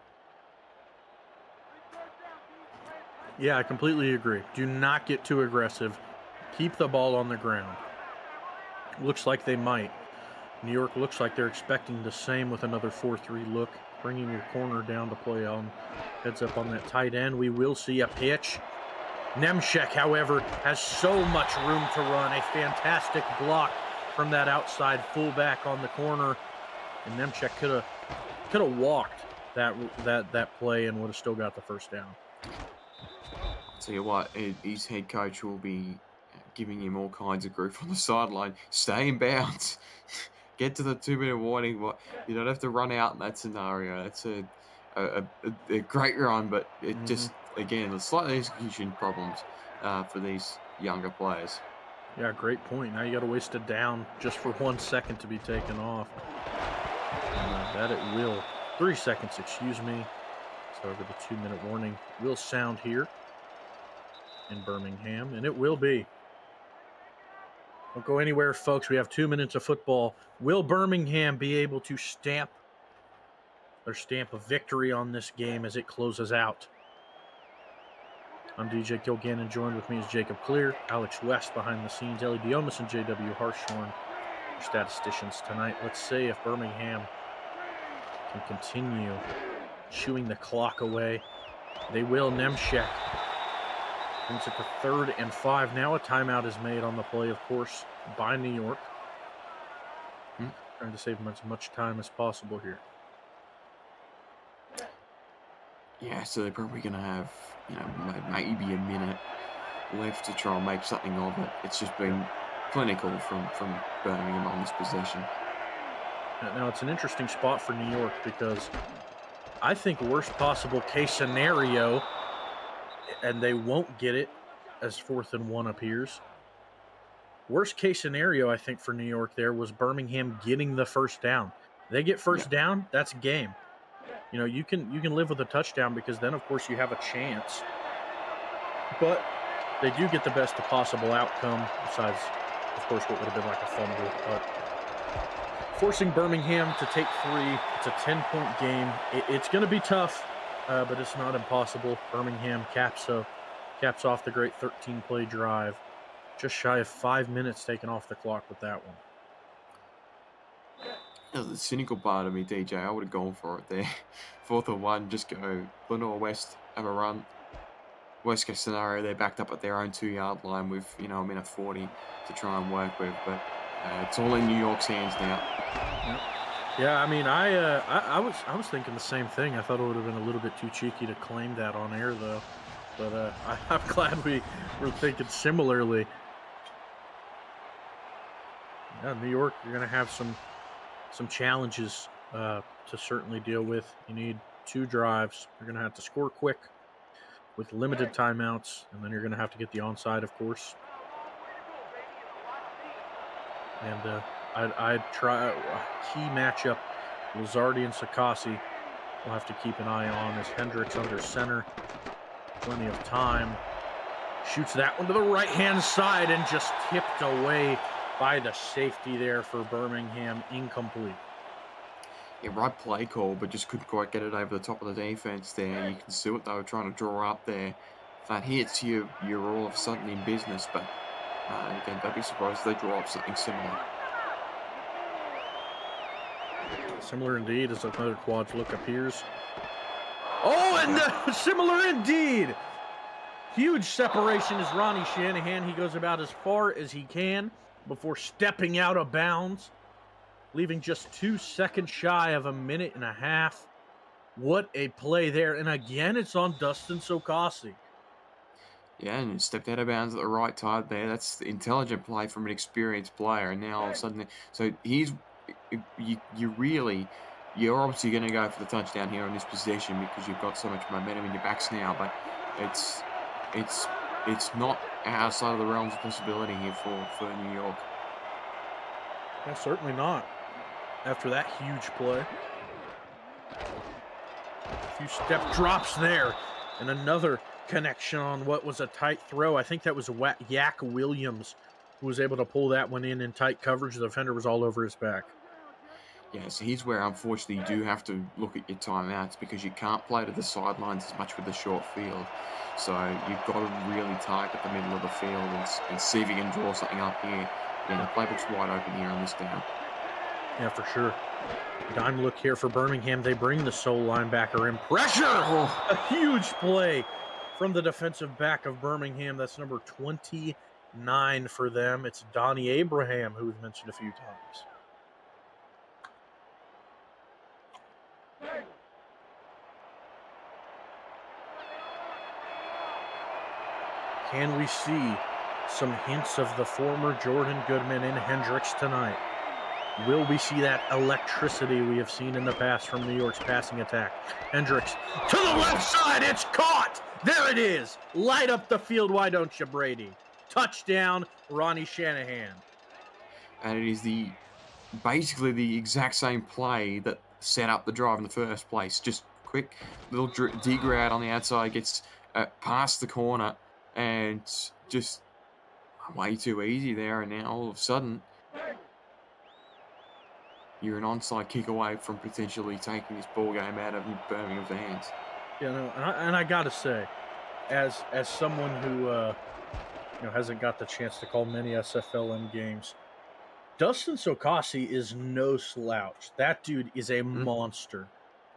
Yeah, I completely agree. Do not get too aggressive. Keep the ball on the ground. Looks like they might. New York looks like they're expecting the same with another 4-3 look, bringing your corner down to play on. Heads up on that tight end. We will see a pitch. Nemchek, however, has so much room to run. A fantastic block from that outside fullback on the corner. And Nemchek could have walked that play and would have still got the first down. I'll tell you what, his head coach will be giving him all kinds of grief on the sideline. Stay in bounds. Get to the 2-minute warning. You don't have to run out in that scenario. It's a great run, but it just, again, the slight execution problems for these younger players. Yeah, great point. Now you got to waste a down just for 1 second to be taken off. And that it will. 3 seconds, excuse me. So over the 2-minute warning will sound here in Birmingham, and it will be. Don't go anywhere, folks. We have 2 minutes of football. Will Birmingham be able to stamp their stamp of victory on this game as it closes out? I'm DJ Kilgannon. Joined with me is Jacob Clear, Alex West behind the scenes, Ellie Diomas, and JW Harshorn, our statisticians tonight. Let's see if Birmingham can continue chewing the clock away. They will. Nemchek brings it to 3rd and 5. Now a timeout is made on the play, of course, by New York. Trying to save as much time as possible here. Yeah, so they're probably going to have, maybe a minute left to try and make something of it. It's just been clinical from Birmingham on this possession. Now, it's an interesting spot for New York because I think worst possible case scenario, and they won't get it as 4th and 1 appears. Worst case scenario, I think, for New York there was Birmingham getting the first down. They get first down, that's game. You can live with a touchdown because then, of course, you have a chance. But they do get the best possible outcome, besides, of course, what would have been like a fumble. But forcing Birmingham to take 3, it's a 10-point game. It's going to be tough, but it's not impossible. Birmingham caps off the great 13-play drive. Just shy of 5 minutes taken off the clock with that one. The cynical part of me, DJ, I would have gone for it there. 4th and 1, just go Lenore West, have a run. Worst case scenario, they're backed up at their own 2-yard line with, a minute 40 to try and work with. But it's all in New York's hands now. Yep. Yeah, I mean, I was thinking the same thing. I thought it would have been a little bit too cheeky to claim that on air, though. But I'm glad we were thinking similarly. Yeah, New York, you're going to have some challenges to certainly deal with. You need 2 drives. You're going to have to score quick with limited timeouts, and then you're going to have to get the onside, of course. And I'd try a key matchup. Lizardi and Sakasi will have to keep an eye on as Hendricks under center. Plenty of time. Shoots that one to the right-hand side and just tipped away by the safety there for Birmingham. Incomplete. Yeah, right play call, but just couldn't quite get it over the top of the defense there. You can see what they were trying to draw up there. If that hits, you're all of a sudden in business, but again, don't be surprised if they draw up something similar. Similar indeed, as another quad look appears. Oh, and similar indeed! Huge separation is Ronnie Shanahan. He goes about as far as he can before stepping out of bounds, leaving just 2 seconds shy of a minute and a half. What a play there. And again, it's on Dustin Sokasi. Yeah, and stepped out of bounds at the right time there. That's the intelligent play from an experienced player. And now all of a sudden, so you're obviously going to go for the touchdown here on this possession because you've got so much momentum in your backs now. But it's not outside of the realms of possibility here for New York. Yeah, certainly not. After that huge play. A few step drops there. And another connection on what was a tight throw. I think that was Yak Williams who was able to pull that one in tight coverage. The defender was all over his back. Yeah, so here's where, unfortunately, you do have to look at your timeouts because you can't play to the sidelines as much with the short field. So you've got to really target the middle of the field and see if you can draw something up here. Yeah, the playbook's wide open here on this down. Yeah, for sure. Dime look here for Birmingham. They bring the sole linebacker in. Pressure! Oh, a huge play from the defensive back of Birmingham. That's number 29 for them. It's Donnie Abraham, who we've mentioned a few times. Can we see some hints of the former Jordan Goodman and Hendricks tonight? Will we see that electricity we have seen in the past from New York's passing attack? Hendricks to the left side. It's caught. There it is. Light up the field. Why don't you, Brady? Touchdown, Ronnie Shanahan. And it is basically the exact same play that set up the drive in the first place. Just quick little digger out on the outside, gets past the corner, and just way too easy there, and now all of a sudden, you're an onside kick away from potentially taking this ball game out of Birmingham's hands. You know, and I gotta say, as someone who hasn't got the chance to call many SFLm games, Dustin Sokasi is no slouch. That dude is a monster,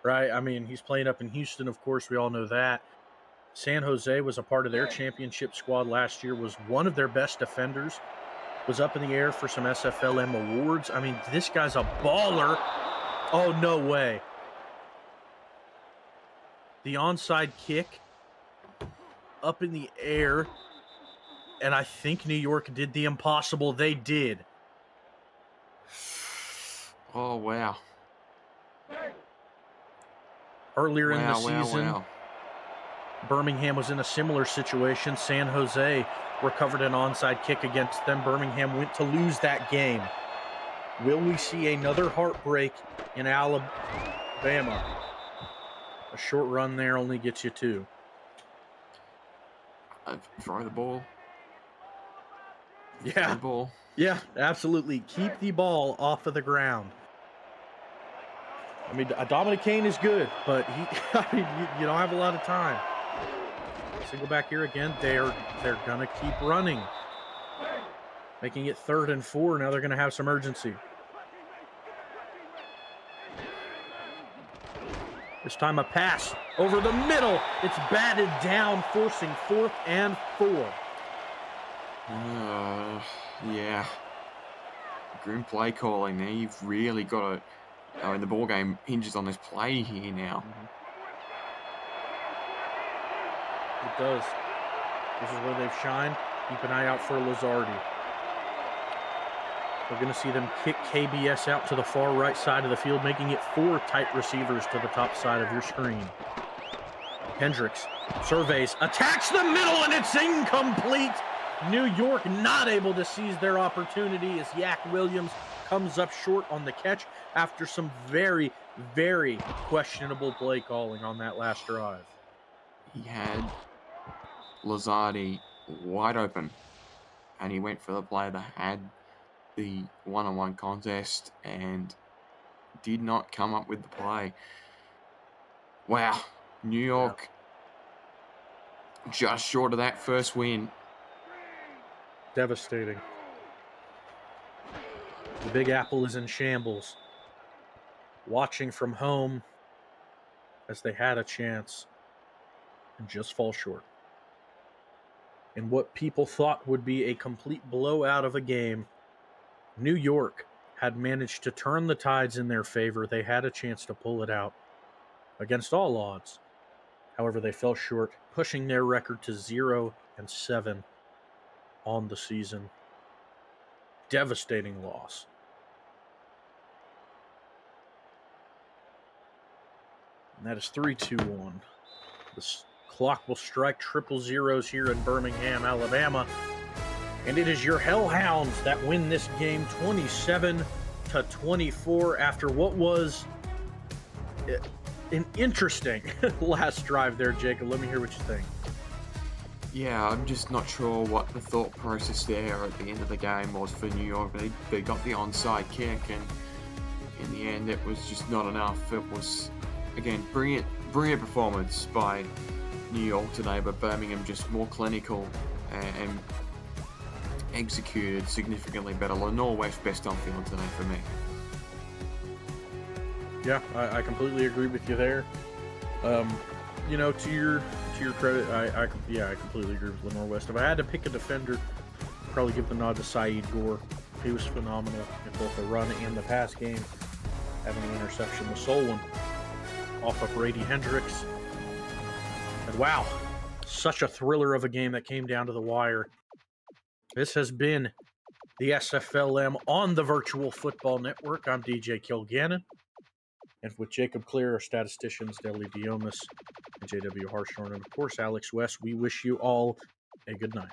right? I mean, he's playing up in Houston, of course. We all know that. San Jose was a part of their championship squad last year, was one of their best defenders, was up in the air for some SFLm awards. I mean, this guy's a baller. Oh, no way. The onside kick up in the air, and I think New York did the impossible. They did. Oh, wow. Earlier in the season, Birmingham was in a similar situation. San Jose recovered an onside kick against them. Birmingham went to lose that game. Will we see another heartbreak in Alabama? A short run there only gets you 2. Throw the ball. Yeah. Throw the ball. Yeah, absolutely. Keep the ball off of the ground. I mean, Dominic Kane is good, but you don't have a lot of time. Single back here again. They're gonna keep running, making it 3rd and 4. Now they're gonna have some urgency. This time a pass over the middle. It's batted down, forcing 4th and 4. Yeah. Grim play calling there. You've really got to... I mean, the ball game hinges on this play here now. It does. This is where they've shined. Keep an eye out for Lazardi. We're going to see them kick KBS out to the far right side of the field, making it 4 tight receivers to the top side of your screen. Hendricks surveys, attacks the middle, and it's incomplete. New York not able to seize their opportunity as Yak Williams comes up short on the catch after some very, very questionable play calling on that last drive. He had Lazardi wide open, and he went for the play that had the one-on-one contest and did not come up with the play. Wow, New York just short of that first win. Devastating. The Big Apple is in shambles. Watching from home as they had a chance and just fall short. In what people thought would be a complete blowout of a game, New York had managed to turn the tides in their favor. They had a chance to pull it out against all odds. However, they fell short, pushing their record to 0-7 on the season. Devastating loss. And that is 3-2-1. The clock will strike triple zeros here in Birmingham, Alabama. And it is your Hellhounds that win this game 27-24 after what was an interesting last drive there, Jacob. Let me hear what you think. Yeah, I'm just not sure what the thought process there at the end of the game was for New York. They got the onside kick, and in the end, it was just not enough. It was, again, brilliant performance by New York today, but Birmingham just more clinical and executed significantly better. Lenore West best on field today for me. Yeah, I completely agree with you there. You know, to your credit, I completely agree with Lenore West. If I had to pick a defender, I'd probably give the nod to Saeed Gore. He was phenomenal in both the run and the pass game, having an interception, the sole one, off of Brady Hendricks. And wow, such a thriller of a game that came down to the wire. This has been the SFLm on the Virtual Football Network. I'm DJ Kilgannon. And with Jacob Clear, our statisticians, Deli Diomis, and JW Harshorn, and of course Alex West, we wish you all a good night.